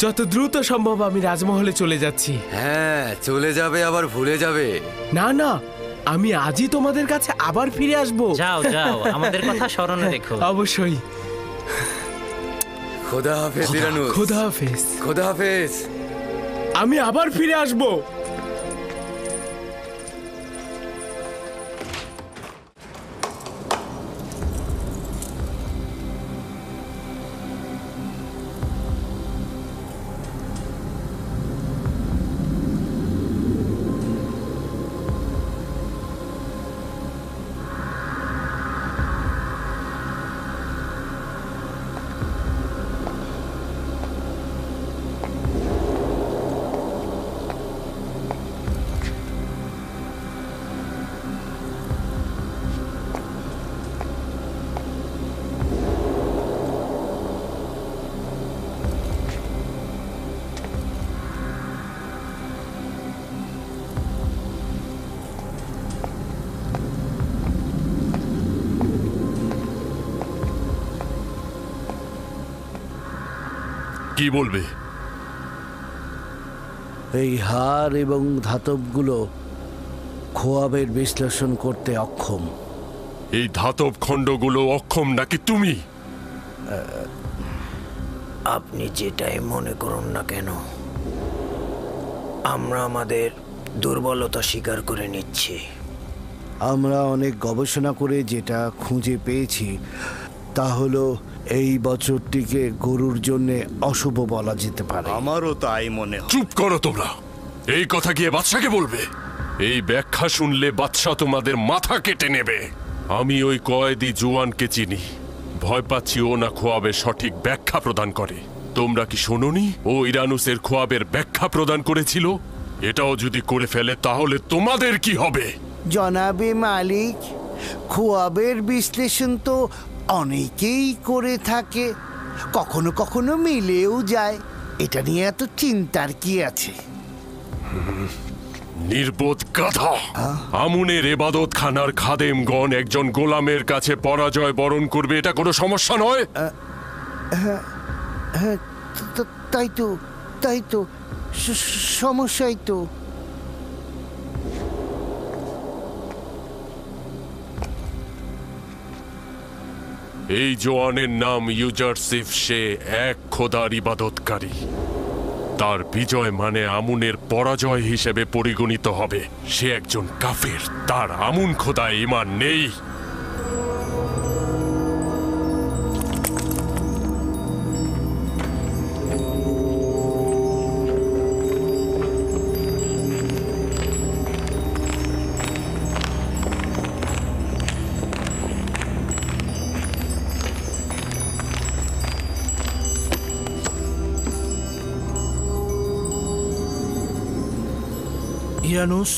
যত দ্রুত সম্ভব আমি রাজমহলে চলে যাচ্ছি। হ্যাঁ, চলে যাবে আবার ভুলে যাবে। না না, আমি আজই তোমাদের কাছে আবার ফিরে আসবো। যাও যাও, আমাদের কথা স্মরণে রেখো। অবশ্যই। খোদা হাফেজ ইরানুস। খোদা হাফেজ। খোদা হাফেজ। আমি আবার ফিরে আসবো। কি বলবে? এই হার এবং ধাতবগুলো খোয়াবের বিশ্লেষণ করতে অক্ষম। এই ধাতব খণ্ডগুলো অক্ষম নাকি তুমি? আপনি যেটাই মনে করুন না কেন, আমরা আমাদের দুর্বলতা স্বীকার করে নিচ্ছি। আমরা অনেক গবেষণা করে যেটা খুঁজে পেয়েছি তা হলো এই বছরটিকে গরুর জন্য অশুভ বলা যেতে পারে। আমারও তাই মনে হয়। চুপ করো তোমরা, এই কথা গিয়ে বাদশাকে বলবে। এই ব্যাখ্যা শুনলে বাদশা তোমাদের মাথা কেটে নেবে। আমি ওই কয়েদি জোয়ানকে চিনি, ভয় পাচ্ছি ও না খোয়াবের সঠিক ব্যাখ্যা প্রদান করে। তোমরা কি শোনোনি ও ইরানুসের খোয়াবের ব্যাখ্যা প্রদান করেছিল? এটাও যদি করে ফেলে তাহলে তোমাদের কি হবে? জনাবে মালিক, খোয়াবের বিশ্লেষণ তো অনেকেই করে থাকে, কখনো কখনো মিলেও যায়। এটা নিয়ে এত চিন্তার কি আছে? নির্বোধ গাধা! আমুনের এবাদত খানার খাদেমগণ একজন গোলামের কাছে পরাজয় বরণ করবে, এটা কোনো সমস্যা নয়। হ্যাঁ, তাই তো সমস্যাই তো। এই জোয়ানের নাম ইউজারসিফ। সে এক খোদার ইবাদতকারী। তার বিজয় মানে আমুনের পরাজয় হিসেবে পরিগণিত হবে। সে একজন কাফের, তার আমুন খোদায় ঈমান নেই। ইরানুস,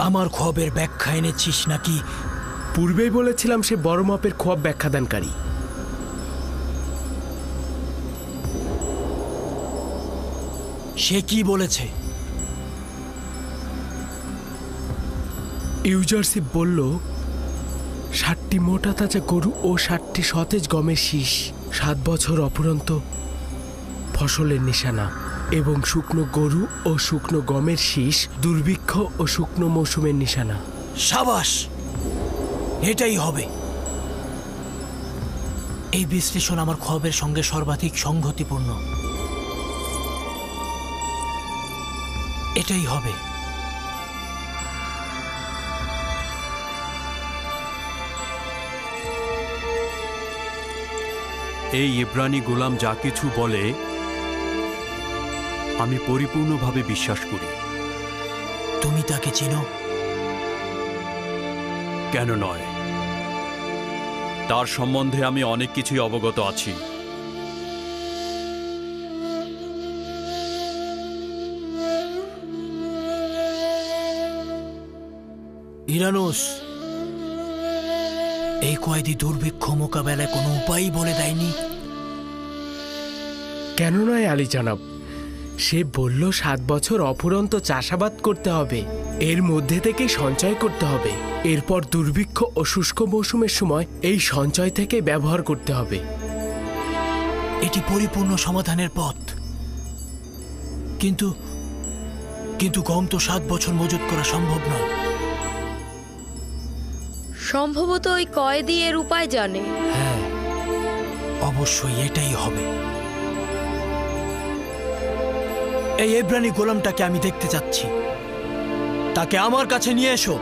আমার খোয়াবের ব্যাখ্যা এনেছিস নাকি? পূর্বেই বলেছিলাম সে বড় মাপের খোয়াব ব্যাখ্যাদানকারী। সে কি বলেছে? ইউজারসিফ বলল 60টি মোটা তাজা গরু ও 60টি সতেজ গমের শীষ 7 বছর অপুরন্ত ফসলের নিশানা, এবং শুকনো গরু ও শুকনো গমের শীষ দুর্ভিক্ষ ও শুকনো মৌসুমের নিশানা। সাবাস, এটাই হবে। এই বিশ্লেষণ আমার খোয়াবের সঙ্গে সর্বাধিক সংগতিপূর্ণ। এটাই হবে। এই ইব্রানি গোলাম যা কিছু বলে আমি পরিপূর্ণভাবে বিশ্বাস করি। তুমি তাকে চেনো? কেন নয়, তার সম্বন্ধে আমি অনেক কিছুই অবগত আছি। ইরানুস, এই কয়েদি দুর্ভিক্ষ মোকাবেলায় কোনো উপায়ই বলে দেয়নি? কেন নয় আলী জনাব, সে বলল 7 বছর অফুরন্ত চাষাবাদ করতে হবে, এর মধ্যে থেকে সঞ্চয় করতে হবে, এরপর দুর্ভিক্ষ ও শুষ্ক মৌসুমের সময় এই সঞ্চয় থেকে ব্যবহার করতে হবে। এটি পরিপূর্ণ সমাধানের পথ। কিন্তু কিন্তু গম তো 7 বছর মজুত করা সম্ভব নয়। সম্ভবত ওই কয়েদি এর উপায় জানে। হ্যাঁ, অবশ্যই এটাই হবে। এই ইব্রানি গোলামটাকে আমি দেখতে চাচ্ছি। তাকে আমার কাছে নিয়ে এসো।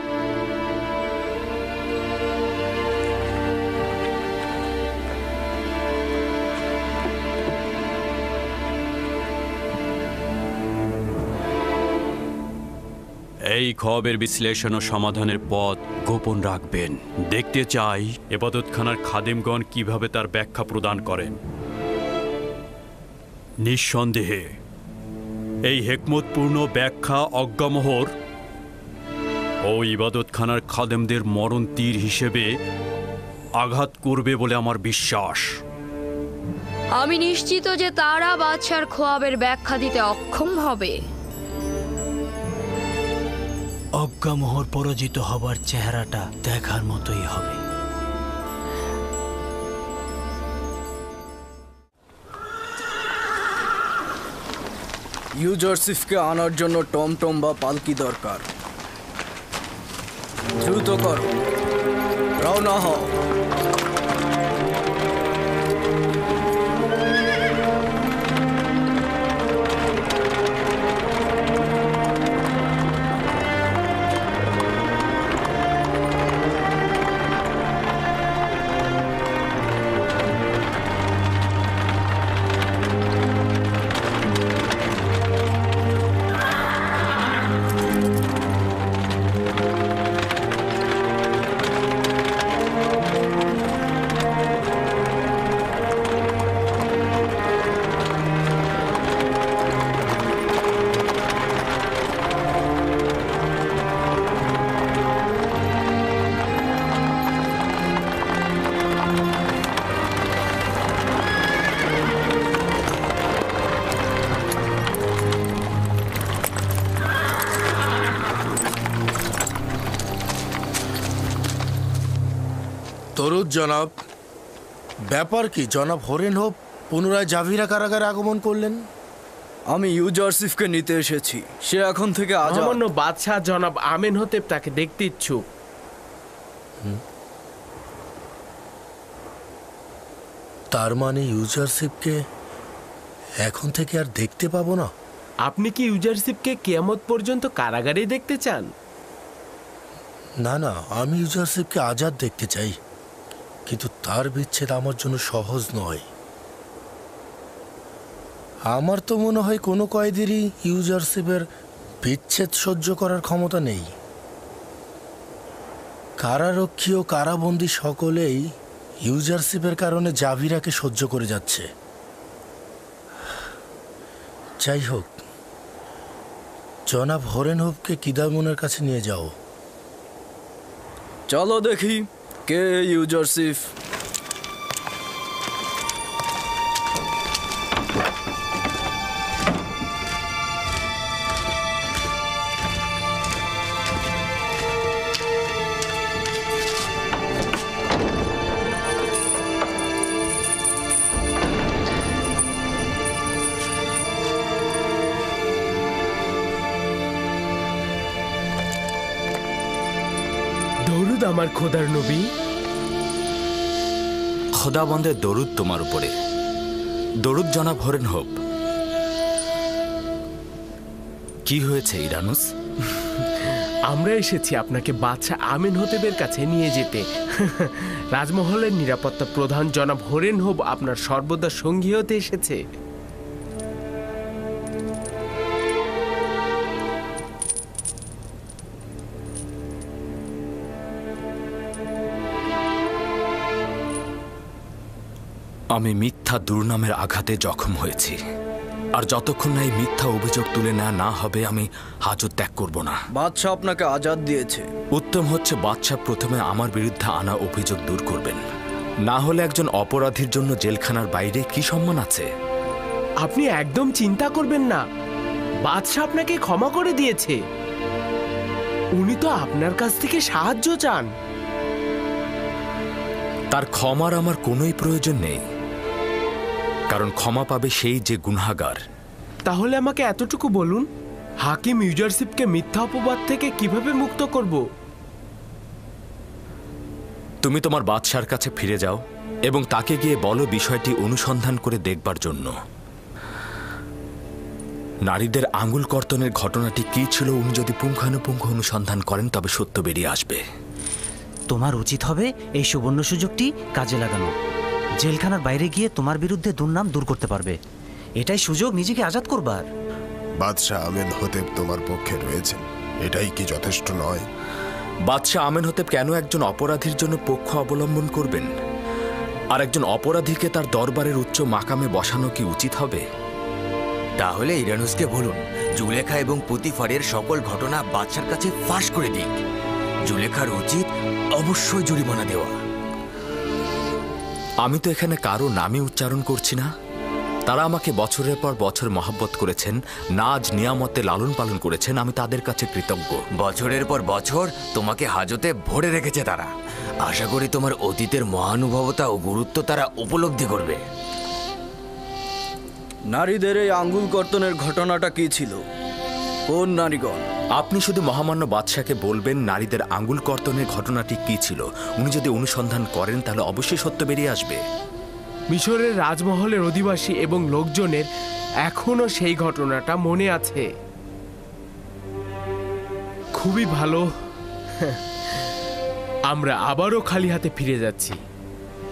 এই খোয়াবের বিশ্লেষণ ও সমাধানের পথ গোপন রাখবেন। দেখতে চাই ইবাদতখানার খাদেমগণ কিভাবে তার ব্যাখ্যা প্রদান করেন। নিঃসন্দেহে এই হেকমতপূর্ণ ব্যাখ্যা অজ্ঞামোহর ও ইবাদতখানার খাদেমদের মরণ তীর হিসেবে আঘাত করবে বলে আমার বিশ্বাস। আমি নিশ্চিত যে তারা বাদশার খোয়াবের ব্যাখ্যা দিতে অক্ষম হবে। অজ্ঞামোহর পরাজিত হবার চেহারাটা দেখার মতোই হবে। ইউজারসিফকে আনার জন্য টমটম বা পালকি দরকার। দ্রুত করো, রওনা হও। দরুদ জনাব। ব্যাপার কি জনাব হরেন হোপ পুনরায় জাভিরা কারাগারে আগমন করলেন? আমি ইউজারসিফকে নিতে এসেছি। সে এখন থেকে আজাদ। সামান্য বাদশাহ জনাব আমেন হতেব তাকে দেখতে ইচ্ছুক। তার মানে ইউজারশিপকে এখন থেকে আর দেখতে পাবো না? আপনি কি ইউজারশিপকে কিয়ামত পর্যন্ত কারাগারেই দেখতে চান? না না, আমি ইউজারশিপকে আজাদ দেখতে চাই, কিন্তু তার বিচ্ছেদ আমার জন্য সহজ নয়। আমার তো মনে হয় কোনো কয়েদেরই ইউজারশিপের বিচ্ছেদ সহ্য করার ক্ষমতা নেই। কারারক্ষী ও কারাবন্দী সকলেই ইউজারশিপের কারণে জাভিরাকে সহ্য করে যাচ্ছে। যাই হোক, জনাব হরেন হোপকে কিদামুনের কাছে নিয়ে যাও। চলো দেখি কে ইউজারসিফ। দরুদ আমার খোদার নবী। খোদাবন্দের দরুদ তোমার উপরে। দরুদ জনাব হরেন হোপ। কি হয়েছে ইরানুস? আমরা এসেছি আপনাকে বাদশাহ আমেন হতেবের কাছে নিয়ে যেতে। রাজমহলের নিরাপত্তা প্রধান জনাব হরেন হোপ আপনার সর্বদা সঙ্গী হতে এসেছে। আমি মিথ্যা দুর্নামের আঘাতে জখম হয়েছি, আর যতক্ষণ না এই মিথ্যা অভিযোগ তুলে নেওয়া না হবে আমি হাজত ত্যাগ করব না। বাদশাহ আপনাকে আজাদ দিয়েছে। উত্তম হচ্ছে বাদশাহ প্রথমে আমার বিরুদ্ধে আনা অভিযোগ দূর করবেন, না হলে একজন অপরাধীর জন্য জেলখানার বাইরে কি সম্মান আছে? আপনি একদম চিন্তা করবেন না, বাদশাহ আপনাকে ক্ষমা করে দিয়েছে। উনি তো আপনার কাছ থেকে সাহায্য চান। তার ক্ষমার আমার কোনোই প্রয়োজন নেই, কারণ ক্ষমা পাবে সেই যে গুনাহগার। তাহলে আমাকে এতটুকু বলুন, হাকিম ইউজারশিপকে মিথ্যা অপবাদ থেকে কিভাবে মুক্ত করব? তুমি তোমার বাদশার কাছে ফিরে যাও এবং তাকে গিয়ে বলো বিষয়টি অনুসন্ধান করে দেখবার জন্য। নারীদের আঙুল কর্তনের ঘটনাটি কি ছিল উনি যদি পুঙ্খানুপুঙ্খ অনুসন্ধান করেন তবে সত্য বেরিয়ে আসবে। তোমার উচিত হবে এই সুবর্ণ সুযোগটি কাজে লাগানো। জেলখানার বাইরে গিয়ে তোমার বিরুদ্ধে দুর্নাম দূর করতে পারবে। এটাই সুযোগ নিজেকে আজাদ করবার। বাদশাহ আমেন হতেব তোমার পক্ষে রয়েছেন, এটাই কি যথেষ্ট নয়? বাদশাহ আমেন হতেব কেন একজন অপরাধীর জন্য পক্ষ অবলম্বন করবেন? আর একজন অপরাধীকে তার দরবারের উচ্চ মাকামে বসানো কি উচিত হবে? তাহলে ইরানুসকে বলুন জুলেখা এবং পুতিফারের সকল ঘটনা বাদশার কাছে ফাঁস করে দিক। জুলেখার উচিত অবশ্যই জরিমানা দেওয়া। আমি তো এখানে কারো নামই উচ্চারণ করছি না। তারা আমাকে বছরের পর বছর মহব্বত করেছেন, নাজ নিয়ামতে লালন পালন করেছেন। আমি তাদের কাছে কৃতজ্ঞ। বছরের পর বছর তোমাকে হাজতে ভরে রেখেছে তারা। আশা করি তোমার অতীতের মহানুভবতা ও গুরুত্ব তারা উপলব্ধি করবে। নারীদের এই আঙ্গুল কর্তনের ঘটনাটা কি ছিল? কোন নারীগণ? আপনি শুধু মহামান্য বাদশাকে বলবেন নারীদের আঙ্গুল কর্তনের ঘটনাটি কি ছিল। উনি যদি অনুসন্ধান করেন তাহলে অবশ্যই সত্য বেরিয়ে আসবে। মিশরের রাজমহলের অধিবাসী এবং লোকজনের এখনো সেই ঘটনাটা মনে আছে। খুবই ভালো, আমরা আবারও খালি হাতে ফিরে যাচ্ছি।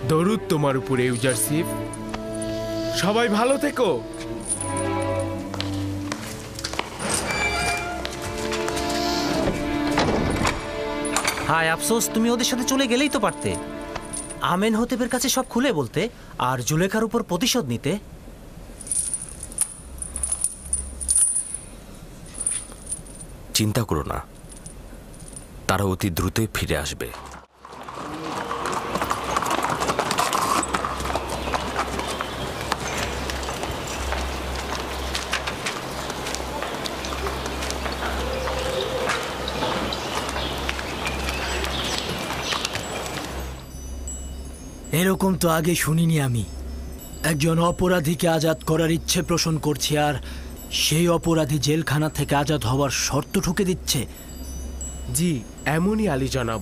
দরুদ তোমার উপরে ইউজারশিপ। সবাই ভালো থেকো। হায় আফসোস, তুমি ওদের সাথে চলে গেলেই তো পারতে। আমেন হতেবের কাছে সব খুলে বলতে আর জুলেখার উপর প্রতিশোধ নিতে। চিন্তা করো না, তারা অতি দ্রুতই ফিরে আসবে। এরকম তো আগে শুনিনি আমি। একজন অপরাধীকে আজাদ করার ইচ্ছে পোষণ করছে, আর সেই অপরাধী জেলখানা থেকে আজাদ হওয়ার শর্ত ঠুকে দিচ্ছে। জি এমনই আলী জনাব।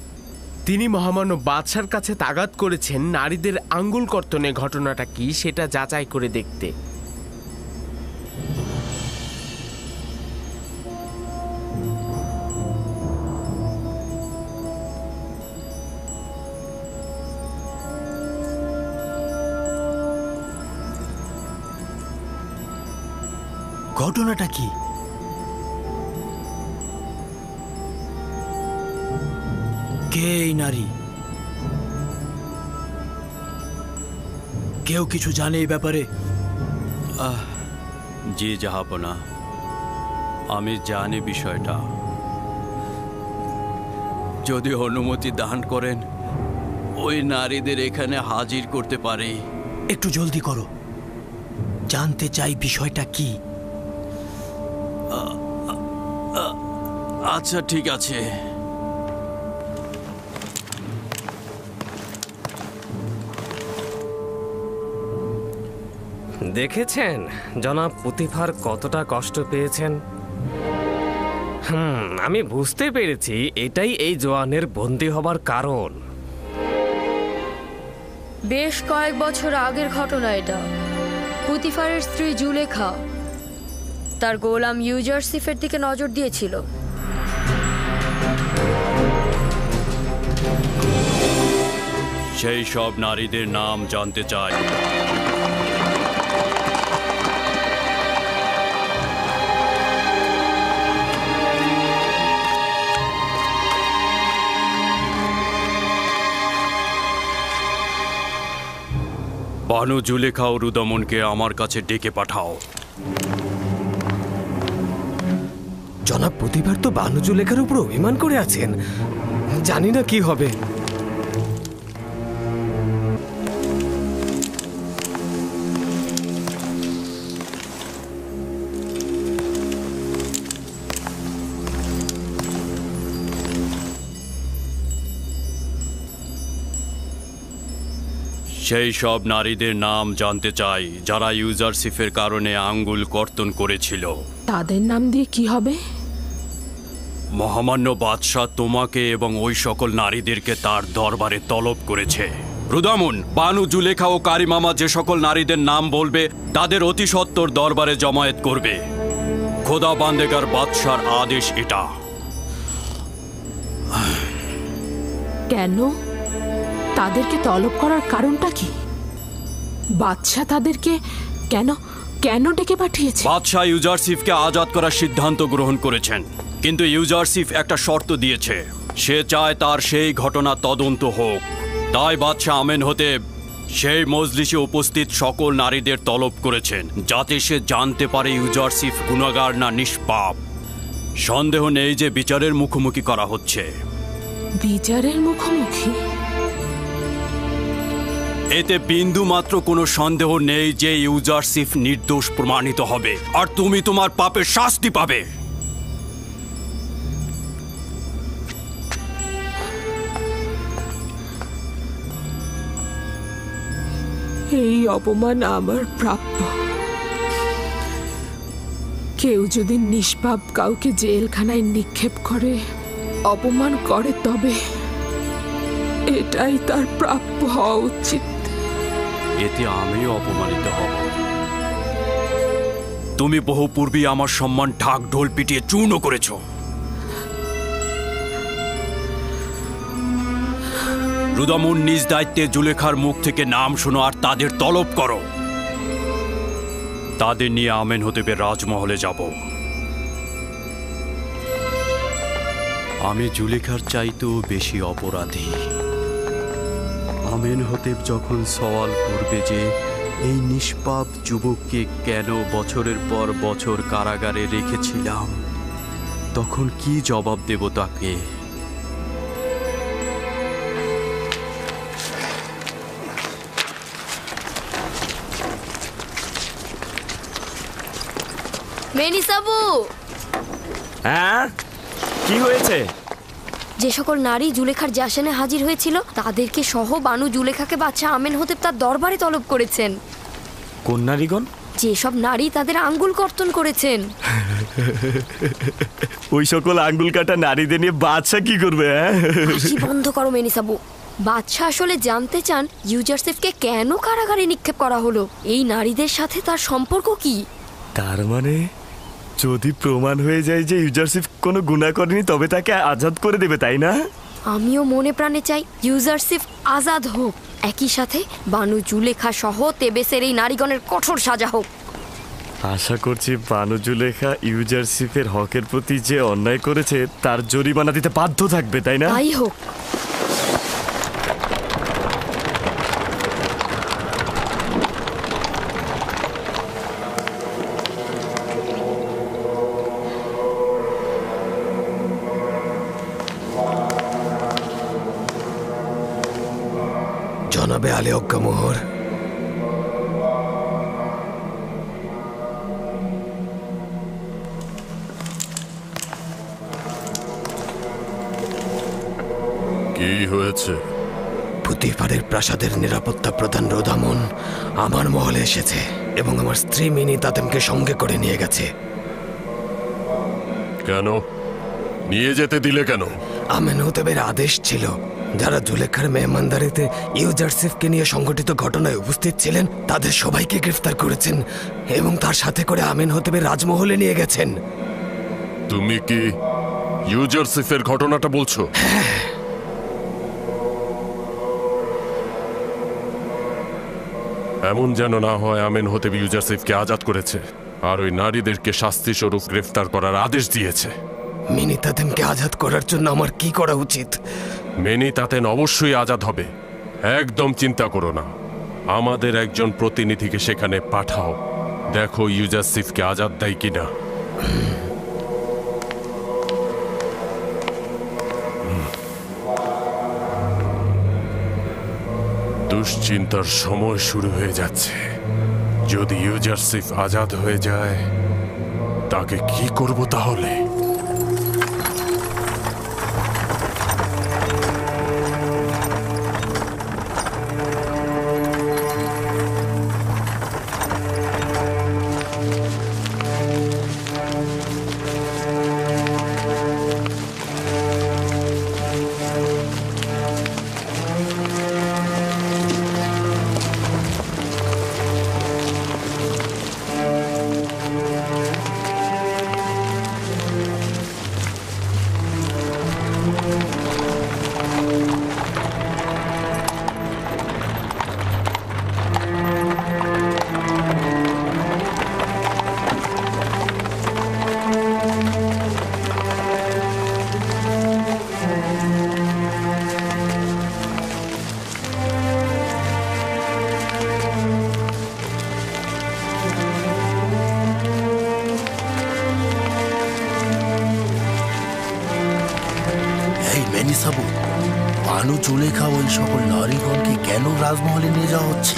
তিনি মহামান্য বাদশার কাছে তাগাদ করেছেন নারীদের আঙ্গুল কর্তনের ঘটনাটা কি সেটা যাচাই করে দেখতে। ঘটনাটা কি? কে এই নারী? কেউ কিছু জানে এই ব্যাপারে? জি জাহাপনা, আমি জানি বিষয়টা। যদি অনুমতি দান করেন ওই নারীদের এখানে হাজির করতে পারি। একটু জলদি করো, জানতে চাই বিষয়টা কি। আচ্ছা ঠিক আছে। দেখেছেন জনাব পুতিফার কতটা কষ্ট পেয়েছেন? আমি বুঝতে পেরেছি এটাই এই জওয়ানের বন্দী হবার কারণ। বেশ কয়েক বছর আগের ঘটনা এটা। পুতিফারের স্ত্রী জুলেখা তার গোলাম ইউজারসিফের দিকে নজর দিয়েছিল। সেই সব নারীদের নাম জানতে চাই। বানু জুলেখা ও রুদমনকে আমার কাছে ডেকে পাঠাও। জনাব প্রতিবার তো বানু জুলেখার উপর অভিমান করে আছেন, জানি না কি হবে। সেই সব নারীদের নাম জানতে চাই যারা ইউজারসিফের কারণে আঙ্গুল কর্তন করেছিল। তাদের নাম দিয়ে কি হবে? মহামান্য বাদশাহ তোমাকে এবং ওই সকল নারীদেরকে তার দরবারে তলব করেছে। রুদামুন, বানু জুলেখা ও কারিমামা যে সকল নারীদের নাম বলবে তাদের অতি সত্বর দরবারে জমায়েত করবে। খোদা বান্দেগার বাদশার আদেশ এটা। কেন? তাদেরকে তলব করার কারণটা কি? বাদশাহ তাদেরকে কেন কেন ডেকে পাঠিয়েছে? বাদশাহ ইউজারসিফকে আজাদ করার সিদ্ধান্ত গ্রহণ করেছেন, কিন্তু ইউজারসিফ একটা শর্ত দিয়েছে। সে চায় তার সেই ঘটনা তদন্ত হোক। তাই বাদশাহ আমেনহতেব সেই মজলিসে উপস্থিত সকল নারীদের তলব করেছেন, যাতে সে জানতে পারে ইউজারসিফ গুনাহগার না নিষ্পাপ। সন্দেহ নেই যে বিচারের মুখোমুখি করা হচ্ছে। বিচারের মুখোমুখি? এতে বিন্দু মাত্র কোনো সন্দেহ নেই যে ইউজারসিফ নির্দোষ প্রমাণিত হবে, আর তুমি তোমার পাপের শাস্তি পাবে। এই অপমান আমার প্রাপ্য। কেউ যদি নিষ্পাপ কাউকে জেলখানায় নিক্ষেপ করে, অপমান করে, তবে এটাই তার প্রাপ্য হওয়া উচিত। এতে আমিও অপমানিত হব। তুমি বহু পূর্বে আমার সম্মান ঢাক ঢোল পিটিয়ে চূর্ণ করেছ। রুদামুন নিজ দায়িত্বে জুলেখার মুখ থেকে নাম শোনো আর তাদের তলব করো। তাদের নিয়ে আমেনহতেবের রাজমহলে যাব। আমি জুলেখার চাইতেও বেশি অপরাধী। আমেনহতেব যখন সওয়াল করবে যে এই নিষ্পাপ যুবককে কেন বছরের পর বছর কারাগারে রেখেছিলাম, তখন কি জবাব দেব তাকে? মেনিসাবু! হ্যাঁ, কি হয়েছে? যে সকল নারী জুলেখার জাসানে হাজির হয়েছিল তাদেরকে সহ বানু জুলেখাকে বাদশাহ আমেনহোতেব তার দরবারে তলব করেছেন। কোন নারীগণ? যেসব নারী তাদের আঙ্গুল কর্তন করেছেন। ওই সকল আঙ্গুল কাটা নারীদের নিয়ে বাদশাহ কি করবে? হাসি বন্ধ করো মেনিসাবু। বাদশাহ আসলে জানতে চান ইউজারসিফকে কেন কারাগারে নিক্ষেপ করা হলো, এই নারীদের সাথে তার সম্পর্ক কি। তার মানে যদি প্রমাণ হয়ে যায় যে ইউজারসিফ কোনো গুনাহ করেনি তবে তাকে আজাদ করে দেবে, তাই না? আমিও মনে প্রাণে চাই ইউজারসিফ আজাদ হোক, একই সাথে বানু জুলেখা সহ তেবেসের এই নারীগণের কঠোর সাজা হোক। আশা করছি বানু জুলেখা ইউজারসিফের হকের প্রতি যে অন্যায় করেছে তার জরিমানা দিতে বাধ্য থাকবে, তাই না? তাই হোক। জনাবে আলী অজ্ঞা মোহর, কি হয়েছে? পুতিফারের প্রাসাদের নিরাপত্তা প্রধান রোদামন আমার মহলে এসেছে এবং আমার স্ত্রী মিনি তাতেমকে সঙ্গে করে নিয়ে গেছে। কেন নিয়ে যেতে দিলে কেন? আমেনহোতেবের আদেশ ছিল যারা জুলেখার মেহমানদারিতে ইউজারসিফকে নিয়ে সংঘটিত ঘটনায় উপস্থিত ছিলেন তাদের সবাইকে গ্রেফতার করেছেন এবং তার সাথে করে আমেনহোতেবের রাজমহলে নিয়ে গেছেন। তুমি কি ইউজারসিফের ঘটনাটা বলছো? এমন যেন না হয় আমেনহোতেব ইউজারসিফকে আজাদ করেছে আর ওই নারীদেরকে শাস্তি স্বরূপ গ্রেফতার করার আদেশ দিয়েছে। মিনি তাতেমকে আজাদ করার জন্য আমার কি করা উচিত? মিনি তাতেন অবশ্যই আজাদ হবে, একদম চিন্তা করো না। আমাদের একজন প্রতিনিধিকে সেখানে পাঠাও, দেখো ইউজারসিফকে আজাদ দেয় কিনা। দুশ্চিন্তার সময় শুরু হয়ে যাচ্ছে। যদি ইউজারসিফ আজাদ হয়ে যায় তাকে কি করব তাহলে? মেনিসাবু, বানু জুলেখা ওই সকল নারীগণকে কেন রাজমহলে নিয়ে যাওয়া হচ্ছে?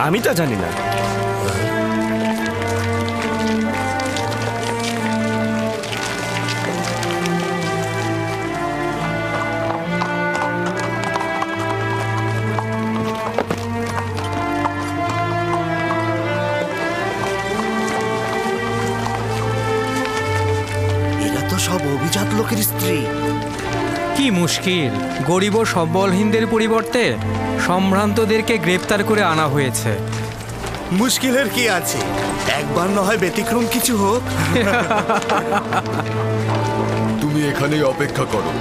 আমি তা জানি না। এরা তো সব অভিজাত লোকের স্ত্রী। কি মুশকিল, গরিব ও সম্বলহীনদের পরিবর্তে সম্ভ্রান্তদেরকে গ্রেপ্তার করে আনা হয়েছে। মুশকিলের কি আছে, একবার না হয় ব্যতিক্রম কিছু হোক। তুমি এখানেই অপেক্ষা করো।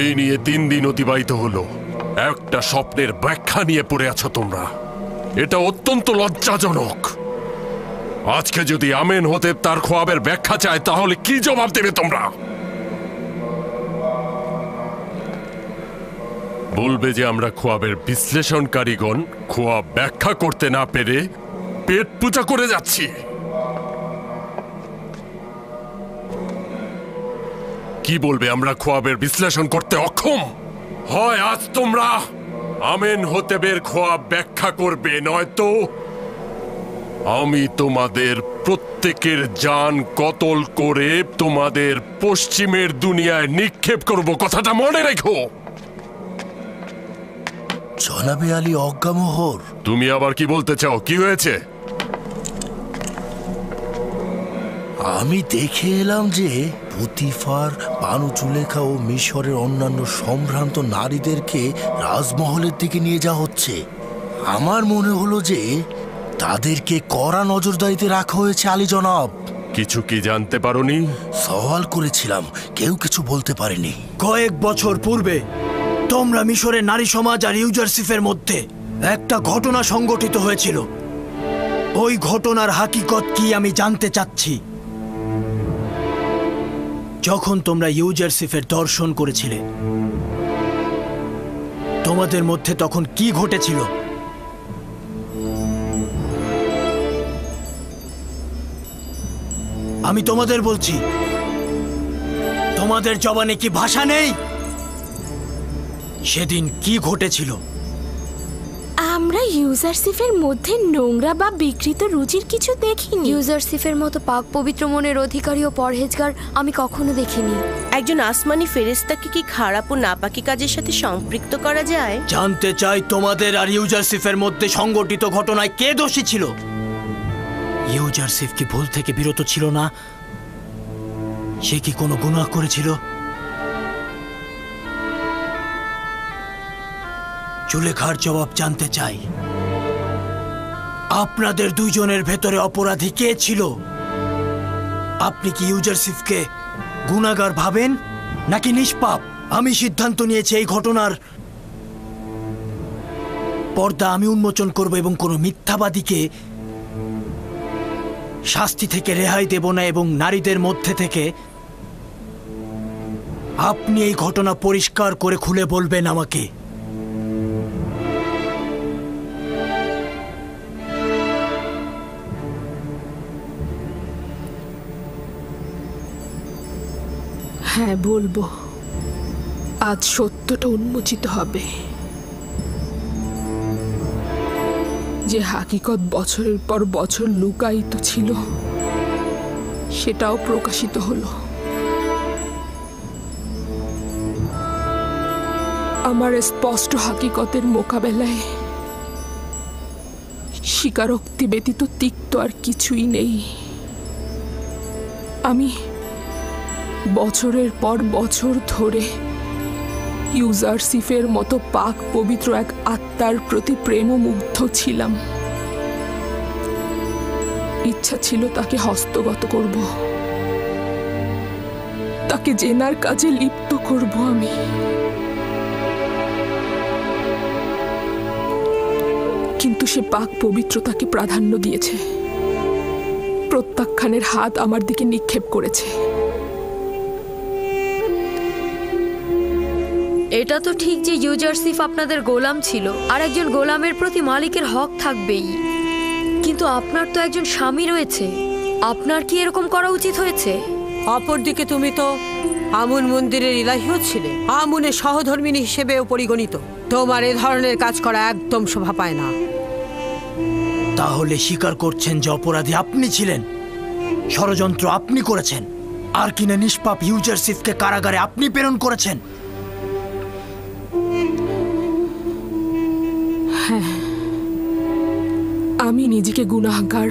এই নিয়ে 3 দিন অতিবাহিত হলো, একটা স্বপ্নের ব্যাখ্যা নিয়ে পড়ে আছো তোমরা। এটা অত্যন্ত লজ্জাজনক। আজকে যদি আমেনহোতেব তার খোয়াবের ব্যাখ্যা চায় তাহলে কি জবাব দেবে তোমরা? বলবে যে আমরা খোয়াবের বিশ্লেষণকারীগণ খোয়াব ব্যাখ্যা করতে না পেরে পেট পূজা করে যাচ্ছি। কি বলবে আমরা খোয়াবের বিশ্লেষণ করতে অক্ষম? হয় আজ তোমরা আমেনহোতেবের খোয়াব ব্যাখ্যা করবে, নয়তো আমি তোমাদের প্রত্যেকের জান কতল করে তোমাদের পশ্চিমের দুনিয়ায় নিক্ষেপ করব, কথাটা মনে রেখো। জনাবে আলী অজ্ঞামোহর, তুমি আবার কি বলতে চাও? কি হয়েছে? আমি দেখে এলাম যে পুতিফার, বানু জুলেখা ও মিশরের অন্যান্য সম্ভ্রান্ত নারীদেরকে রাজমহলের দিকে নিয়ে যাওয়া হচ্ছে। আমার মনে হলো যে তাদেরকে কড়া নজরদারিতে রাখা হয়েছে আলী জনাব। কিছু কি জানতে পারোনি? সওয়াল করেছিলাম, কেউ কিছু বলতে পারেনি। কয়েক বছর পূর্বে তোমরা মিশরের নারী সমাজ আর ইউজারসিফের মধ্যে একটা ঘটনা সংঘটিত হয়েছিল। ওই ঘটনার হাকিকত কি আমি জানতে চাচ্ছি। যখন তোমরা ইউজারসিফের দর্শন করেছিলে, তোমাদের মধ্যে তখন কি ঘটেছিল? আমি তোমাদের বলছি, তোমাদের জবানে কি ভাষা নেই? সেদিন কি ঘটেছিল? আমরা ইউজারসিফের মধ্যে নোংরা বা বিকৃত রুচির কিছু দেখিনি। ইউজারসিফের মতো পাক পবিত্র মনের অধিকারী ও পরহেজগার আমি কখনো দেখিনি। একজন আসমানি ফেরেশতাকে কি খারাপ ও নাপাকি কাজের সাথে সম্পৃক্ত করা যায়? জানতে চাই তোমাদের আর ইউজারসিফের মধ্যে সংঘটিত ঘটনায় কে দোষী ছিল? ইউজারসিফ কি ভুল থেকে বিরত ছিল না? সে কি কোনো গুনাহ করেছিল? জুলেখার জবাব জানতে চাই। আপনাদের দুইজনের ভেতরে অপরাধী কে ছিল? আপনি কি ইউজারসিফকে গুনাহগার ভাবেন নাকি নিষ্পাপ? আমি সিদ্ধান্ত নিয়েছি এই ঘটনার পর্দা আমি উন্মোচন করব এবং কোনো মিথ্যাবাদীকে শাস্তি থেকে রেহাই দেব না, এবং নারীদের মধ্যে থেকে আপনি এই ঘটনা পরিষ্কার করে খুলে বলবেন আমাকে। হ্যাঁ, বলবো। আজ সত্যটা উন্মোচিত হবে। যে হাকিকত বছরের পর বছর লুকায়িত ছিল, সেটাও প্রকাশিত হলো। আমার স্পষ্ট হাকিকতের মোকাবেলায় স্বীকারোক্তি ব্যতীত তিক্ত আর কিছুই নেই। আমি বছরের পর বছর ধরে ইউজারসিফের মতো পাক পবিত্র এক আত্মার প্রতি প্রেমমুগ্ধ ছিলাম। ইচ্ছা ছিল তাকে হস্তগত করব, তাকে জেনার কাজে লিপ্ত করব আমি। কিন্তু সে পাক পবিত্রতাকে প্রাধান্য দিয়েছে, প্রত্যাখ্যানের হাত আমার দিকে নিক্ষেপ করেছে। এটা তো ঠিক যে ইউজারসিফ আপনাদের গোলাম ছিল, আর একজন গোলামের প্রতি মালিকের হক থাকবেই। কিন্তু আপনার তো একজন স্বামী রয়েছে, আপনার কি এরকম করা উচিত হয়েছে? অপরদিকে তুমি তো আমুন মন্দিরের ইলাহিও ছিলে, আমুনের সহধর্মিনী হিসেবেও পরিগণিত। তোমার এ ধরনের কাজ করা একদম শোভা পায় না। তাহলে স্বীকার করছেন যে অপরাধী আপনি ছিলেন, ষড়যন্ত্র আপনি করেছেন, আর কিনা নিষ্পাপ ইউজারসিফকে কারাগারে আপনি প্রেরণ করেছেন? হ্যাঁ, আমি নিজেকে গুনাহগার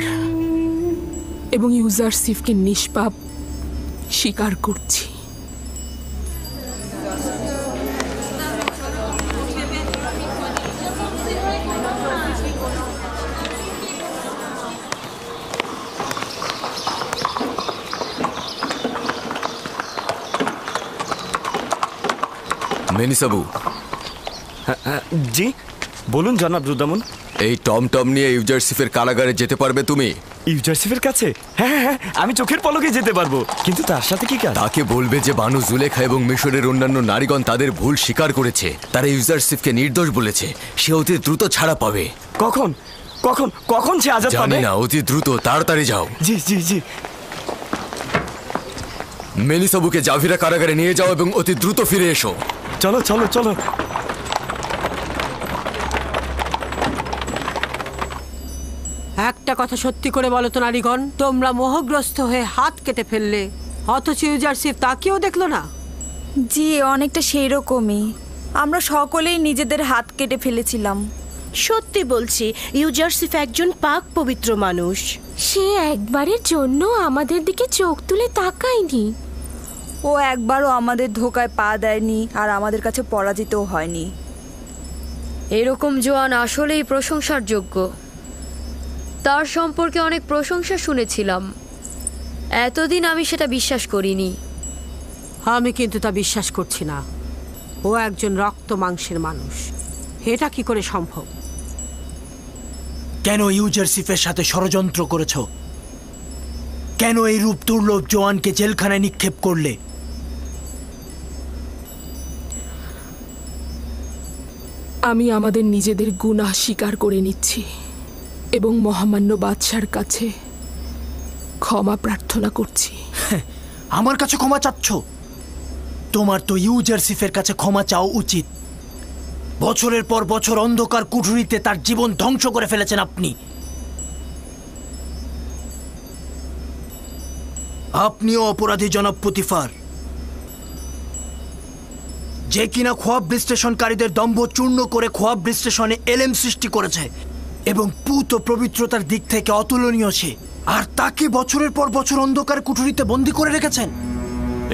এবং ইউজারসিফকে নিষ্পাপ স্বীকার করছি। মেনিসাবু। জি বলুন জনাব রুদামুন। এই টমটম নিয়ে ইউজারসিফের কারাগারে যেতে পারবে তুমি? ইউজারসিফের কাছে? হ্যাঁ হ্যাঁ, আমি চোখের পলকে যেতে পারবো, কিন্তু তার সাথে কি কাজ? তাকে বলবে যে বানু জুলেখা এবং মিশরের অন্যান্য নারীগণ তাদের ভুল স্বীকার করেছে, তারা ইউজারসিফকে নির্দোষ বলেছে, সে অতি দ্রুত ছাড়া পাবে। কখন? কখন কখন সে আজাদ পাবে? জানি না, অতি দ্রুত তাড়াতাড়ি যাও। জি জি জি। মেলিসাবুকে জাভিরা কারাগারে নিয়ে যাও এবং অতি দ্রুত ফিরে এসো। চলো চলো চলো। একটা কথা সত্যি করে বলো তো নারীগণ, তোমরা মোহগ্রস্ত হয়ে হাত কেটে ফেললে, অথচ ইউজারশিপ তাকেও দেখলো না? জি, অনেকটা সেই রকমই। আমরা সকলেই নিজেদের হাত কেটে ফেলেছিলাম। সত্যি বলছি, ইউজারশিপ একজন পাক পবিত্র মানুষ। সে একবারের জন্য আমাদের দিকে চোখ তুলে তাকায়নি। ও একবারও আমাদের ধোকায় পা দেয়নি, আর আমাদের কাছে পরাজিতও হয়নি। এরকম জোয়ান আসলেই প্রশংসার যোগ্য। তার সম্পর্কে অনেক প্রশংসা শুনেছিলাম, এতদিন আমি সেটা বিশ্বাস করিনি। আমি কিন্তু তা বিশ্বাস করছি না। ও একজন রক্ত মাংসের মানুষ, এটা কি করে সম্ভব? কেন ইউজারশিপের সাথে ষড়যন্ত্র করেছ? কেন এই রূপ দুর্লভ জোয়ানকে জেলখানায় নিক্ষেপ করলে? আমি আমাদের নিজেদের গুনাহ স্বীকার করে নিচ্ছি এবং মহামান্য বাদশার কাছে ক্ষমা প্রার্থনা করছি। আমার কাছে ক্ষমা চাচ্ছ? তোমার তো ইউজারশিপের কাছে ক্ষমা চাওয়া উচিত। বছরের পর বছর অন্ধকার কুঠুরিতে তার জীবন ধ্বংস করে ফেলেছেন আপনি। আপনিও অপরাধী জনাব পুতিফার, যে কিনা খোয়াব বিশ্লেষণকারীদের দম্ভ চূর্ণ করে খোয়াব বিশ্লেষণে এলেম সৃষ্টি করেছে এবং পুত ও পবিত্রতার দিক থেকে অতুলনীয় সে, আর তাকে বছরের পর বছর অন্ধকার কুঠুরিতে বন্দী করে রেখেছেন।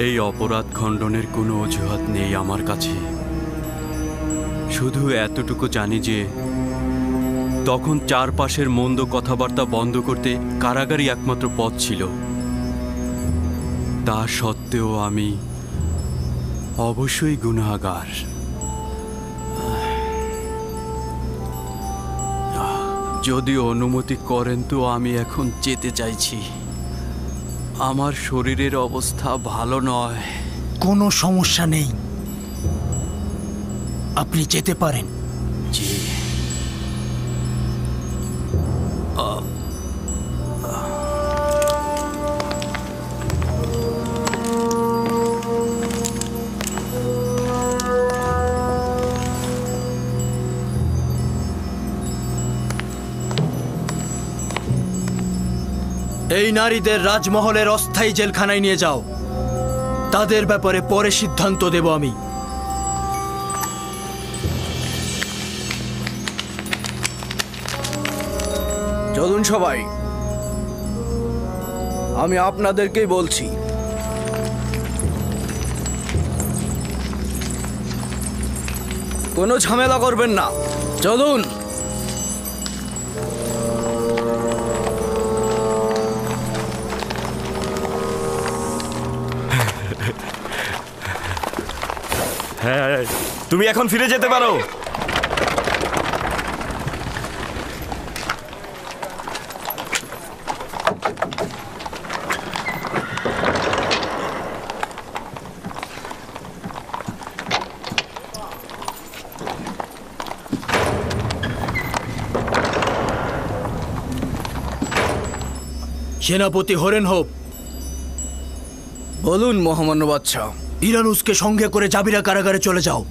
এই অপরাধ খণ্ডনের কোনো অজুহাত নেই আমার কাছে। শুধু এতটুকু জানি যে তখন চারপাশের মন্দ কথাবার্তা বন্ধ করতে কারাগারই একমাত্র পথ ছিল। তা সত্ত্বেও আমি অবশ্যই গুনাহগার। যদি অনুমতি করেন তো আমি এখন যেতে চাইছি। আমার শরীরের অবস্থা ভালো নয়। কোনো সমস্যা নেই, আপনি যেতে পারেন। জি। এই নারীদের রাজমহলের অস্থায়ী জেলখানায় নিয়ে যাও। তাদের ব্যাপারে পরে সিদ্ধান্ত দেব আমি। চলুন সবাই, আমি আপনাদেরকেই বলছি, কোনো ঝামেলা করবেন না। চলুন। হ্যাঁ, তুমি এখন ফিরে যেতে পারো। সেনাপতি হরেন হোপ, বলুন মহামান্য বাদশা। ইরানুসকে সঙ্গে করে জাবিরা কারাগারে চলে যাও।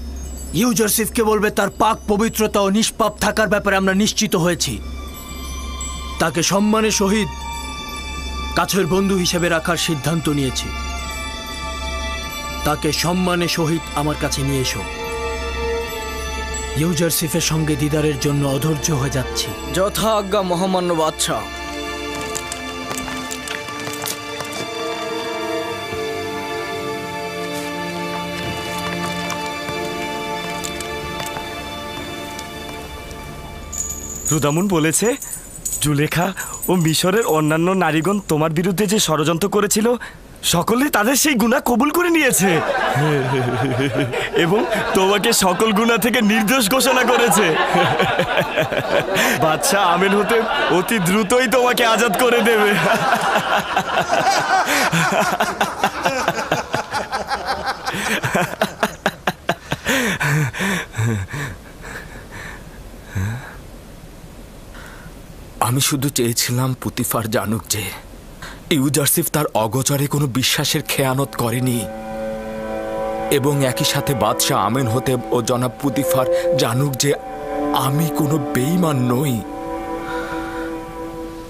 ইউজারশিফকে বলবে তার পাক পবিত্রতা ও নিষ্পাপ থাকার ব্যাপারে আমরা নিশ্চিত হয়েছি। তাকে সম্মানের সহিত কাছের বন্ধু হিসেবে রাখার সিদ্ধান্ত নিয়েছি। তাকে সম্মানের সহিত আমার কাছে নিয়ে এসো। ইউজারশিফের সঙ্গে দিদারের জন্য অধৈর্য হয়ে যাচ্ছি। যথা আজ্ঞা মহামান্য বাদশা। রুদামুন বলেছে জুলেখা ও মিশরের অন্যান্য নারীগণ তোমার বিরুদ্ধে যে ষড়যন্ত্র করেছিল সকলে তাদের সেই গুনাহ কবুল করে নিয়েছে এবং তোমাকে সকল গুনাহ থেকে নির্দোষ ঘোষণা করেছে। বাদশা আমেনহোতেব অতি দ্রুতই তোমাকে আজাদ করে দেবে। শুধু চেয়েছিলাম পুতিফার জানুক যে ইউজারসিফ তার অগোচরে কোনো বিশ্বাসের খেয়ানত করেনি, এবং একই সাথে বাদশাহ আমেনহোতেব ও জনাব পুতিফার জানুক যে আমি কোনো বেঈমান নই।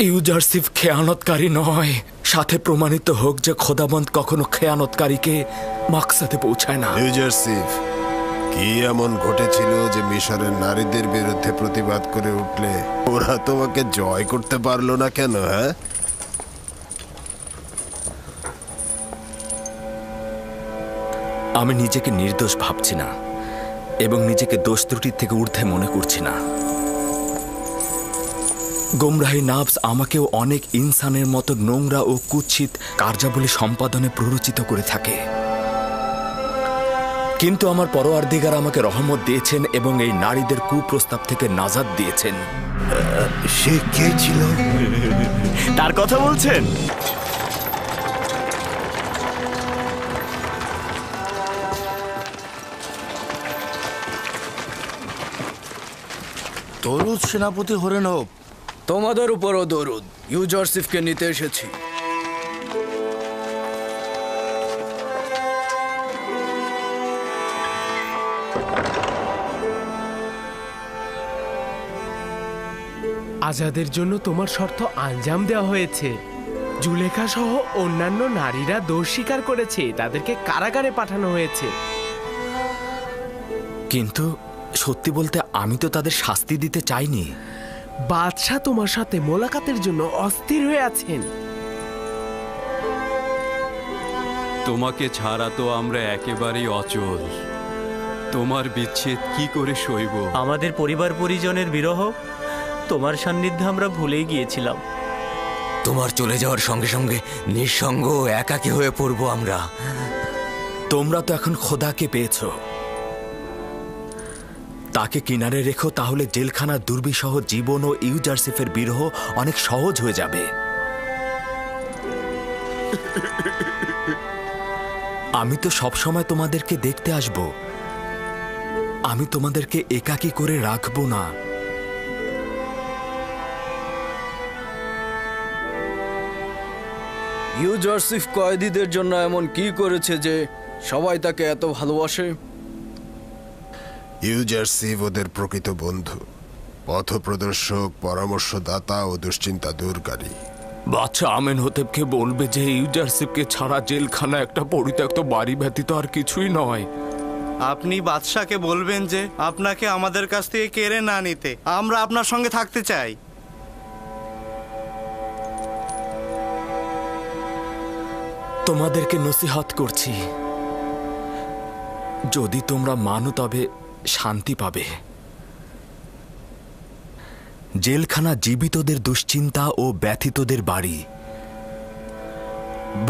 ইউজারসিফ খেয়ানতকারী নয়, সাথে প্রমাণিত হোক যে খোদাবন্ত কখনো খেয়ানতকারীকে মাকসাদে পৌঁছায় না। ইউজারসিফ, কি এমন ঘটেছিল যে মিশরের নারীদের বিরুদ্ধে প্রতিবাদ করে উঠলে ওরা তোমাকে জয় করতে পারলো না কেন? হ্যাঁ, আমি নিজেকে নির্দোষ ভাবছি না এবং নিজেকে দোষ ত্রুটির থেকে ঊর্ধ্বে মনে করছি না। গোমরাহি নাফস আমাকেও অনেক ইনসানের মতো নোংরা ও কুৎসিত কার্যাবলী সম্পাদনে প্ররোচিত করে থাকে, কিন্তু আমার পরওয়ারদিগার আমাকে রহমত দিয়েছেন এবং এই নারীদের কুপ্রস্তাব থেকে নাজাত দিয়েছেন। সে কে ছিল? তার কথা বলছেন? দরুদ সেনাপতি হরেনব। তোমাদের উপরও দরুদ। ইউজারসিফকে নিতে এসেছি। আজাদের জন্য তোমার শর্ত আঞ্জাম দেওয়া হয়েছে। জুলেখা সহ অন্যান্য নারীরা দোষ স্বীকার করেছে, তাদেরকে কারাগারে পাঠানো হয়েছে। কিন্তু সত্যি বলতে আমি তো তাদের শাস্তি দিতে চাইনি। বাদশাহ তোমার সাথে মোলাকাতের জন্য অস্থির হয়ে আছেন। তোমাকে ছাড়া তো আমরা একেবারেই অচল। তোমার বিচ্ছেদ কি করে সইব? আমাদের পরিবার পরিজনের বিরহ তোমার সান্নিধ্যে আমরা ভুলেই গিয়েছিলাম। তোমার চলে যাওয়ার সঙ্গে সঙ্গে নিঃসঙ্গ ও একাকী হয়ে পড়বো আমরা। তোমরা তো এখন খোদাকে পেয়েছ, তাকে কিনারে রেখো, তাহলে জেলখানার দুর্বিষহ জীবন ও ইউজারসিফের বিরহ অনেক সহজ হয়ে যাবে। আমি তো সবসময় তোমাদেরকে দেখতে আসব, আমি তোমাদেরকে একাকী করে রাখবো না। ইউজারসিফ কয়েদিদের জন্য এমন কি করেছে যে সবাই তাকে এত ভালোবাসে? ইউজারসিফ ওদের প্রকৃত বন্ধু, পথপ্রদর্শক, পরামর্শদাতা ও দুশ্চিন্তা দূরকারী। বাচ্চা আমেনহোতেবকে বলবে যে ইউজারসিফকে ছাড়া জেলখানা একটা পরিত্যক্ত বাড়ি ব্যতীত আর কিছুই নয়। আপনি বাদশাকে বলবেন যে আপনাকে আমাদের কাছ থেকে কেড়ে না নিতে, আমরা আপনার সঙ্গে থাকতে চাই। তোমাদেরকে নসিহত করছি, যদি তোমরা মানো তবে শান্তি পাবে। জেলখানা জীবিতদের দুশ্চিন্তা ও ব্যথিতদের বাড়ি,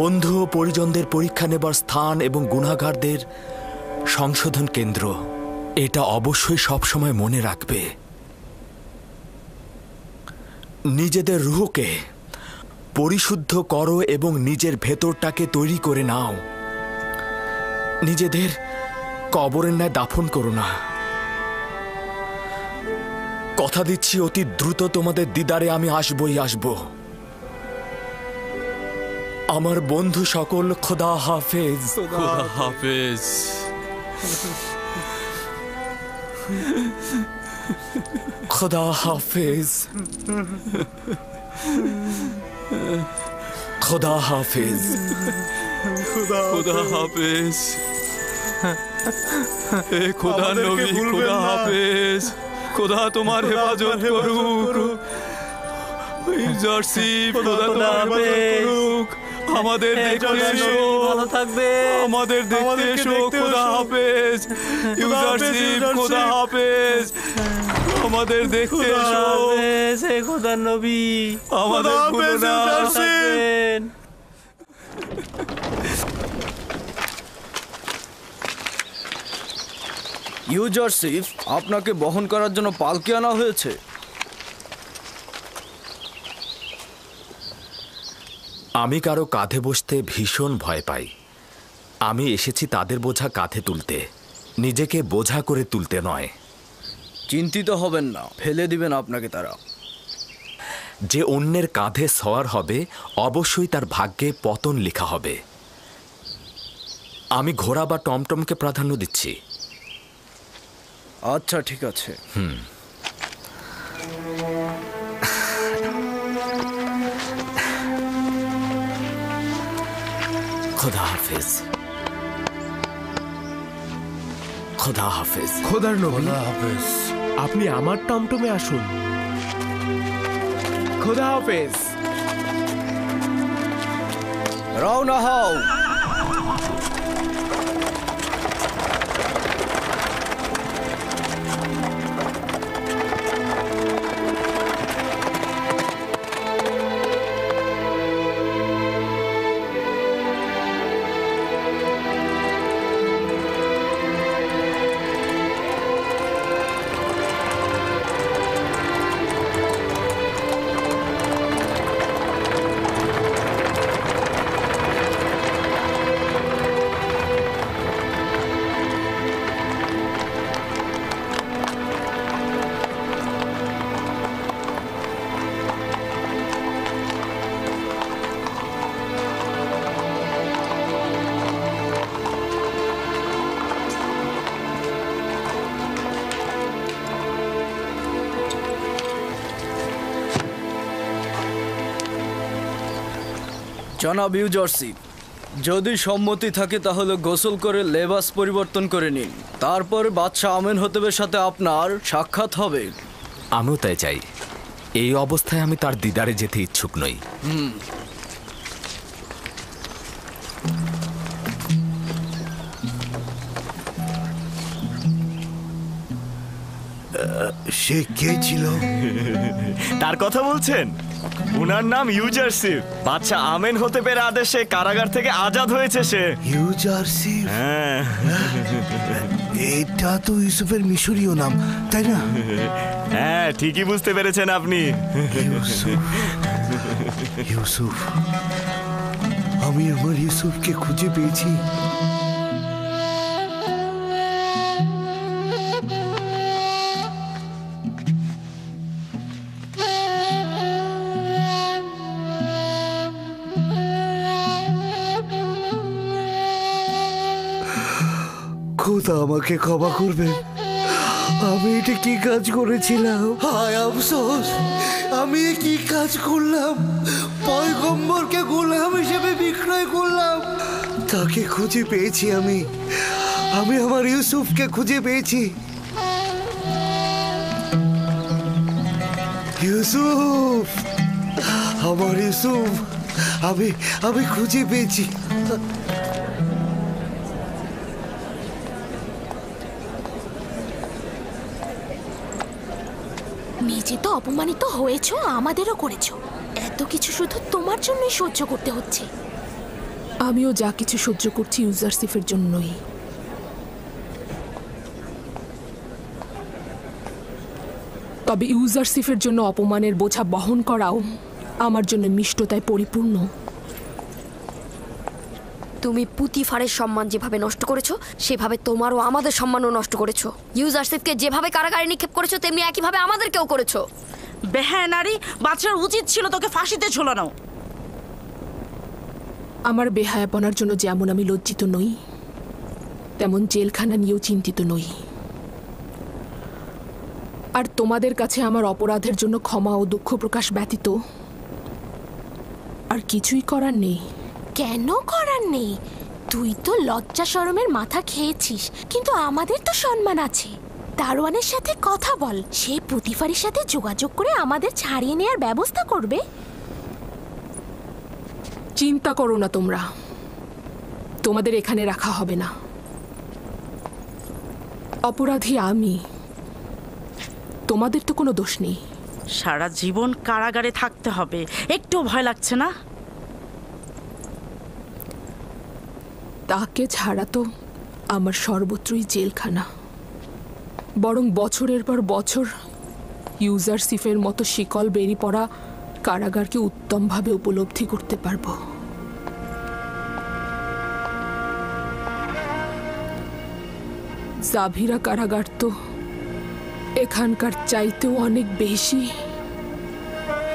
বন্ধু ও পরিজনদের পরীক্ষা নেবার স্থান এবং গুনাহগারদের সংশোধন কেন্দ্র। এটা অবশ্যই সবসময় মনে রাখবে। নিজেদের রুহকে পরিশুদ্ধ করো এবং নিজের ভেতরটাকে তৈরি করে নাও। নিজেদের কবরের ন্যায় দাফন করো না। কথা দিচ্ছি অতি দ্রুত তোমাদের দিদারে আমি আসবই আসব। আমার বন্ধু সকল, খোদা হাফেজ। খোদা হাফেজ। খোদা হাফেজ। খোদা হাফেজ। খোদা হাফেজ। এ খোদা নবী, খোদা হাফেজ। খোদা তোমার হেফাজত করুক। ইউজারসিফ, খোদা তোমার হেফাজত করুক। আমাদের দেখতে এসো, ভালো থাকবে। আমাদের দেখতে এসো, খোদা হাফেজ। ইউজারসিফ, খোদা হাফেজ। আমাদের দেখতে এসো, হে খোদা নবী, আমাদের ভুলো না। ইউজারসিফ, আপনাকে বহন করার জন্য পালকি আনা হয়েছে। আমি কারো কাঁধে বসতে ভীষণ ভয় পাই। আমি এসেছি তাদের বোঝা কাঁধে তুলতে, নিজেকে বোঝা করে তুলতে নয়। চিন্তিত হবেন না, ফেলে দিবেন আপনাকে তারা। যে অন্যের কাঁধে সওয়ার হবে অবশ্যই তার ভাগ্যে পতন লেখা হবে। আমি ঘোড়া বা টমটমকে প্রাধান্য দিচ্ছি। আচ্ছা ঠিক আছে। খোদা হাফেজ। খোদা হাফেজ। খোদার নবী, খোদা হাফেজ। আপনি আমার টমটমে আসুন। খোদা হাফেজ। রওনা হও। জনাব ইউজারশিপ, যদি সম্মতি থাকে তাহলে গোসল করে লেবাস পরিবর্তন করে নিন। তারপর বাদশাহ আমেনহতেবের সাথে আপনার সাক্ষাৎ হবে। আমিও তাই চাই। এই অবস্থায় আমি তার দিদারে যেতে ইচ্ছুক নই। সে কে ছিল? তার কথা বলছেন? ওনার নাম ইউজারশিপ। বাদশা আমেনহতেবের আদেশে কারাগার থেকে আজাদ হয়েছে সে। ইউজারশিপ? হ্যাঁ। এটা তো ইউসুফের মিশরীয় নাম, তাই না? হ্যাঁ, ঠিকই বুঝতে পেরেছেন আপনি। ইউসুফ, আমি আমার ইউসুফকে খুঁজে পেয়েছি। খোদা আমাকে ক্ষমা করবেন, আমি এটা কি কাজ করেছিলাম? হায় আফসোস, আমি কি কাজ করলাম? পয়গম্বরকে গোলাম হিসেবে বিক্রয় করলাম। তাকে খুঁজে পেয়েছি আমি আমার ইউসুফকে খুঁজে পেয়েছি। ইউসুফ, আমার ইউসুফ, আমি খুঁজে পেয়েছি। নিজে তো অপমানিত হয়েছো, আমাদেরও করেছো। এত কিছু শুধু তোমার জন্যই সহ্য করতে হচ্ছে। আমিও যা কিছু সহ্য করছি ইউজারশিফের জন্যই। তবে ইউজারশিফের জন্য অপমানের বোঝা বহন করাও আমার জন্য মিষ্টতায় পরিপূর্ণ। তুমি পুতিফারের সম্মান যেভাবে নষ্ট করেছো, সেভাবে তোমারও আমাদের সম্মানও নষ্ট করেছো। ইউজারশিপকে যেভাবে কারাগারে নিক্ষেপ করেছো, তেমনি একইভাবে আমাদেরকেও করেছো। বেহায়া নারী, বাদশার উচিত ছিল তোকে ফাঁসিতে ঝোলানো। আমার বেহায়াপনার জন্য যেমন আমি লজ্জিত নই, তেমন জেলখানা নিয়েও চিন্তিত নই। আর তোমাদের কাছে আমার অপরাধের জন্য ক্ষমা ও দুঃখ প্রকাশ ব্যতীত আর কিছুই করার নেই। কেন করার নেই? তুই তো লজ্জা শরমের মাথা খেয়েছিস, কিন্তু আমাদের তো সম্মান আছে। দারোয়ানের সাথে কথা বল, সে পুতিফারের সাথে যোগাযোগ করে আমাদের ছাড়িয়ে নেওয়ার ব্যবস্থা করবে। চিন্তা করো না তোমরা, তোমাদের এখানে রাখা হবে না। অপরাধী আমি, তোমাদের তো কোনো দোষ নেই। সারা জীবন কারাগারে থাকতে হবে, একটু ভয় লাগছে না? তাকে ছাড়া তো আমার সর্বত্রই জেলখানা। বরং বছরের পর বছর ইউজারশিফের মতো শিকল বেরিয়ে পড়া কারাগারকে উত্তমভাবে উপলব্ধি করতে পারবো। জাভিরা কারাগার তো এখানকার চাইতেও অনেক বেশি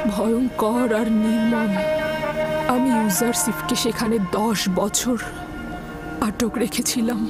ভয়ঙ্কর আর নির্মম। আমি ইউজারশিপকে সেখানে 10 বছর আটক রেখেছিলাম।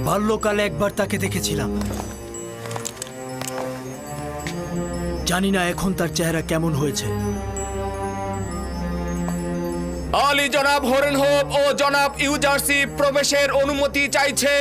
বাল্যকালে একবার তাকে দেখেছিলাম, জানি না এখন তার চেহারা কেমন হয়েছে। আলী জনাব হরেনহোপ ও জনাব ইউজারশিপ প্রবেশের অনুমতি চাইছে।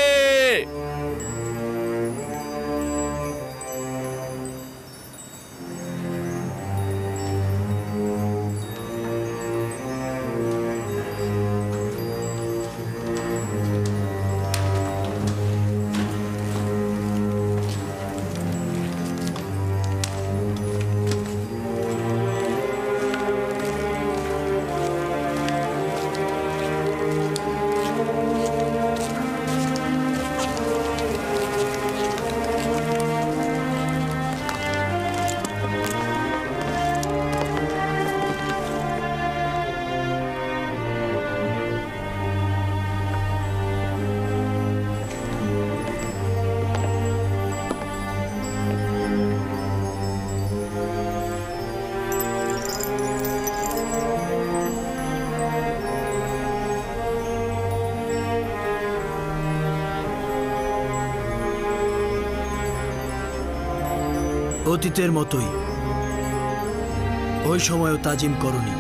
অতীতের মতোই ওই সময়ও তাজিম করনি।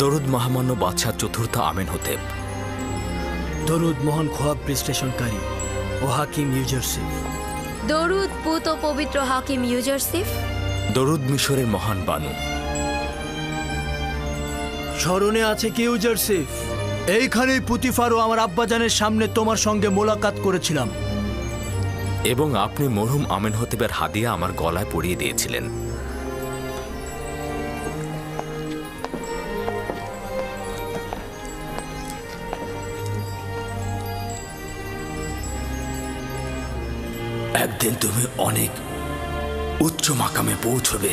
দরুদ মহামান্য বাদশাহ চতুর্থ আমেনহোতেব। দরুদ মহান খোয়াব বিশ্লেষণকারী ও হাকিম ইউজারশিপ। দরুদ পুত ও পবিত্র হাকিম ইউজারশিপ। দরুদ মিশরের মহান বানু। স্মরণে আছে কি ইউজারশিপ? এইখানেই পুতিফার ও আমার আব্বাজানের সামনে তোমার সঙ্গে মোলাকাত করেছিলাম। এবং আপনি মরহুম আমেনহোতেবের হাদিয়া আমার গলায় পরিয়ে দিয়েছিলেন। একদিন তুমি অনেক উচ্চ মাকামে পৌঁছবে।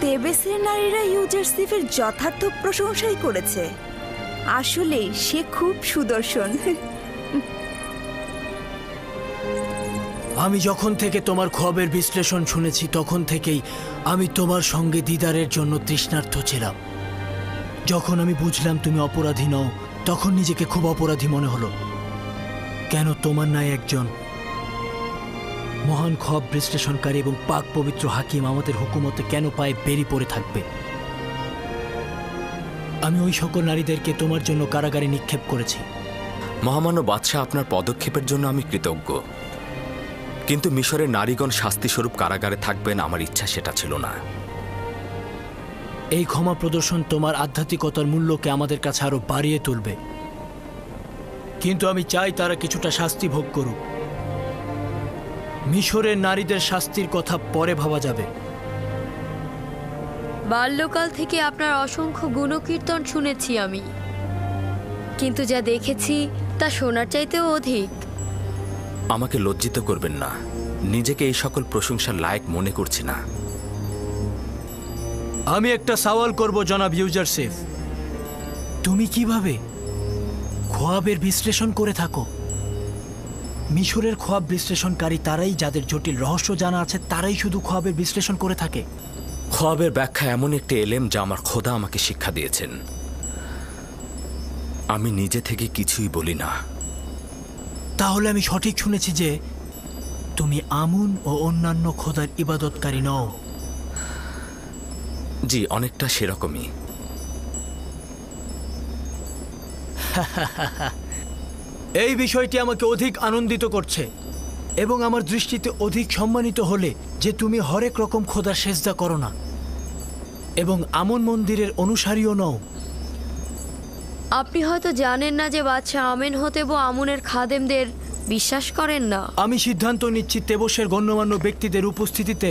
তেবেসের নারীরা ইউজারশিপের যথার্থ প্রশংসাই করেছে। আসলে সে খুব সুদর্শন। আমি যখন থেকে তোমার খোয়াবের বিশ্লেষণ শুনেছি তখন থেকেই আমি তোমার সঙ্গে দিদারের জন্য তৃষ্ণার্ত ছিলাম। যখন আমি বুঝলাম তুমি অপরাধী নও তখন নিজেকে খুব অপরাধী মনে হলো। কেন তোমার নাই একজন মহান খোয়াব বিশ্লেষণকারী এবং পাক পবিত্র হাকিম আমাদের হুকুমতে কেন পায়ে বেরি পড়ে থাকবে? আমি ওই সকল নারীদেরকে তোমার জন্য কারাগারে নিক্ষেপ করেছি। মহামান্য বাদশাহ, আপনার পদক্ষেপের জন্য আমি কৃতজ্ঞ, কিন্তু মিশরের নারীগণ শাস্তিস্বরূপ কারাগারে থাকবেন আমার ইচ্ছা সেটা ছিল না। এই ক্ষমা প্রদর্শন তোমার আধ্যাত্মিকতার মূল্যকে আমাদের কাছে আরো বাড়িয়ে তুলবে, কিন্তু আমি চাই তারা কিছুটা শাস্তি ভোগ করুক। মিশরের নারীদের শাস্তির কথা পরে ভাবা যাবে। বাল্যকাল থেকে আপনার অসংখ্য গুণকীর্তন শুনেছি আমি, কিন্তু যা দেখেছি তা শোনার চাইতেও অধিক। আমাকে লজ্জিত করবেন না, নিজেকে এই সকল প্রশংসার লায়ক মনে করছি না। আমি একটা সওয়াল করব জনাব ইউজারশিপ, তুমি কিভাবে খোয়াবের বিশ্লেষণ করে থাকো? মিশরের খোয়াব বিশ্লেষণকারী তারাই, যাদের জটিল রহস্য জানা আছে তারাই শুধু খোয়াবের বিশ্লেষণ করে থাকে। খোয়াবের ব্যাখ্যা এমন একটি এলেম যা আমার খোদা আমাকে শিক্ষা দিয়েছেন। আমি নিজে থেকে কিছুই বলি না। তাহলে আমি সঠিক শুনেছি যে তুমি আমুন ও অন্যান্য খোদার ইবাদতকারী নও? জি, অনেকটা সেরকমই। এই বিষয়টি আমাকে অধিক আনন্দিত করছে। এবং আমার দৃষ্টিতে অধিক সম্মানিত হলে যে তুমি হরেক রকম খোদার সেজদা করো না এবং আমন মন্দিরের অনুসারীও নও। আপনি হয়তো জানেন না যে বাদশাহ আমেনহোতেব আমুনের খাদেমদের বিশ্বাস করেন না। আমি সিদ্ধান্ত নিচ্ছি তেবসের গণ্যমান্য ব্যক্তিদের উপস্থিতিতে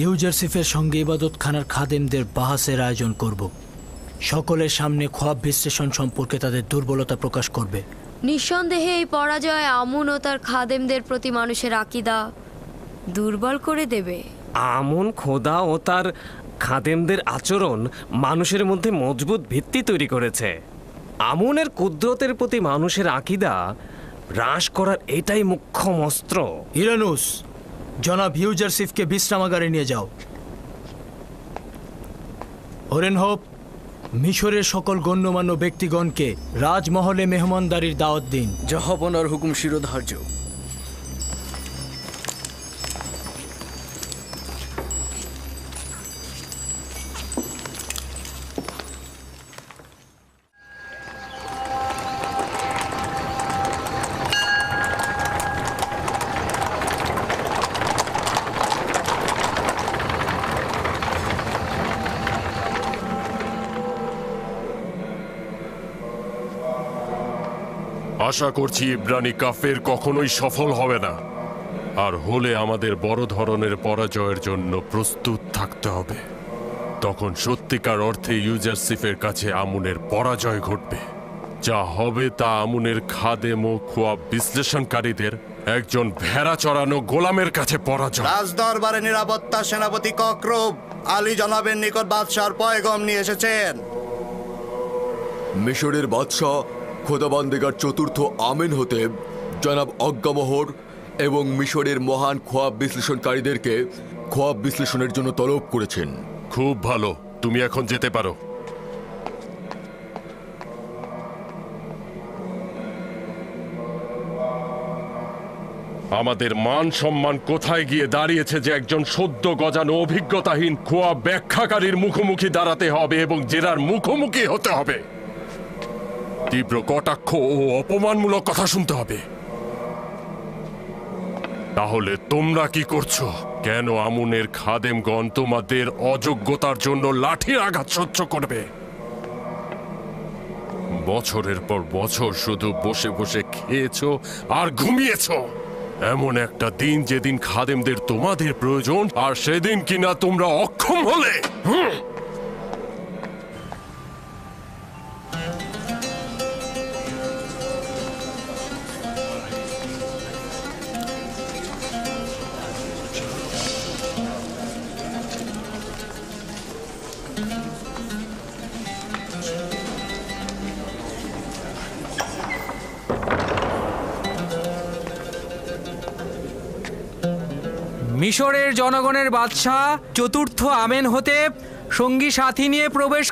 ইউজারসিফের সঙ্গে ইবাদতখানার খাদেমদের বাহাসের আয়োজন করব। সকলের সামনে খোয়াব বিশ্লেষণ সম্পর্কে তাদের দুর্বলতা প্রকাশ করবে। নিঃসন্দেহে এই পরাজয় আমুন ও তার খাদেমদের প্রতি মানুষের আকীদা দুর্বল করে দেবে। আমুন খোদা ও তার খাদেমদের আচরণ মানুষের মধ্যে মজবুত ভিত্তি তৈরি করেছে। আমুনের কুদরতের প্রতি মানুষের আকীদা হ্রাস করার এটাই মুখ্য অস্ত্র। ইরানুস, জনাব ইউজারসিফকে বিশ্রামাগারে নিয়ে যাও। ওরেনহোপ, মিশরের সকল গণ্যমান্য ব্যক্তিগণকে রাজমহলে মেহমানদারির দাওয়াত দিন। জাহাপনার হুকুম শিরোধার্য। আশা করছি ইব্রানি কাফের কখনোই সফল হবে না, আর হলে আমাদের বড় ধরনের পরাজয়ের জন্য প্রস্তুত থাকতে হবে। তখন সত্যিকার অর্থে ইউজারসিফের কাছে আমুনের পরাজয় ঘটবে। যা হবে তা আমুনের খাদেম ও খোয়াব বিশ্লেষণকারীদের একজন ভেড়া চড়ানো গোলামের কাছে পরাজয়। রাজদরবারে নিরাপত্তা সেনাপতি ককরব আলী জনাবের নিকট বাদশার পয়গম নিয়ে এসেছেন। মিশরের বাদশাহ খোদাবন্দেগার চতুর্থ আমেনহোতেব জনাব অজ্ঞামোহর এবং মিশরের মহান খোয়াব বিশ্লেষণকারীদেরকে খোয়াব বিশ্লেষণের জন্য তলব করেছেন। খুব ভালো, তুমি এখন যেতে পারো। আমাদের মান সম্মান কোথায় গিয়ে দাঁড়িয়েছে যে একজন সদ্য গজানো অভিজ্ঞতাহীন খোয়াব ব্যাখ্যাকারীর মুখোমুখি দাঁড়াতে হবে এবং জেরার মুখোমুখি হতে হবে। তীব্র কটাক্ষ ও অপমানমূলক কথা শুনতে হবে। তাহলে তোমরা কি করছো? কেন আমুনের খাদেমগণ তোমাদের অযোগ্যতার জন্য লাঠির আঘাত সহ্য করবে? বছরের পর বছর শুধু বসে বসে খেয়েছো আর ঘুমিয়েছো। এমন একটা দিন যেদিন খাদেমদের তোমাদের প্রয়োজন, আর সেদিন কিনা তোমরা অক্ষম হলে। মিশরের জনগণের বাদশাহ চতুর্থ আমেনহোতেব সঙ্গী সাথী নিয়ে প্রবেশ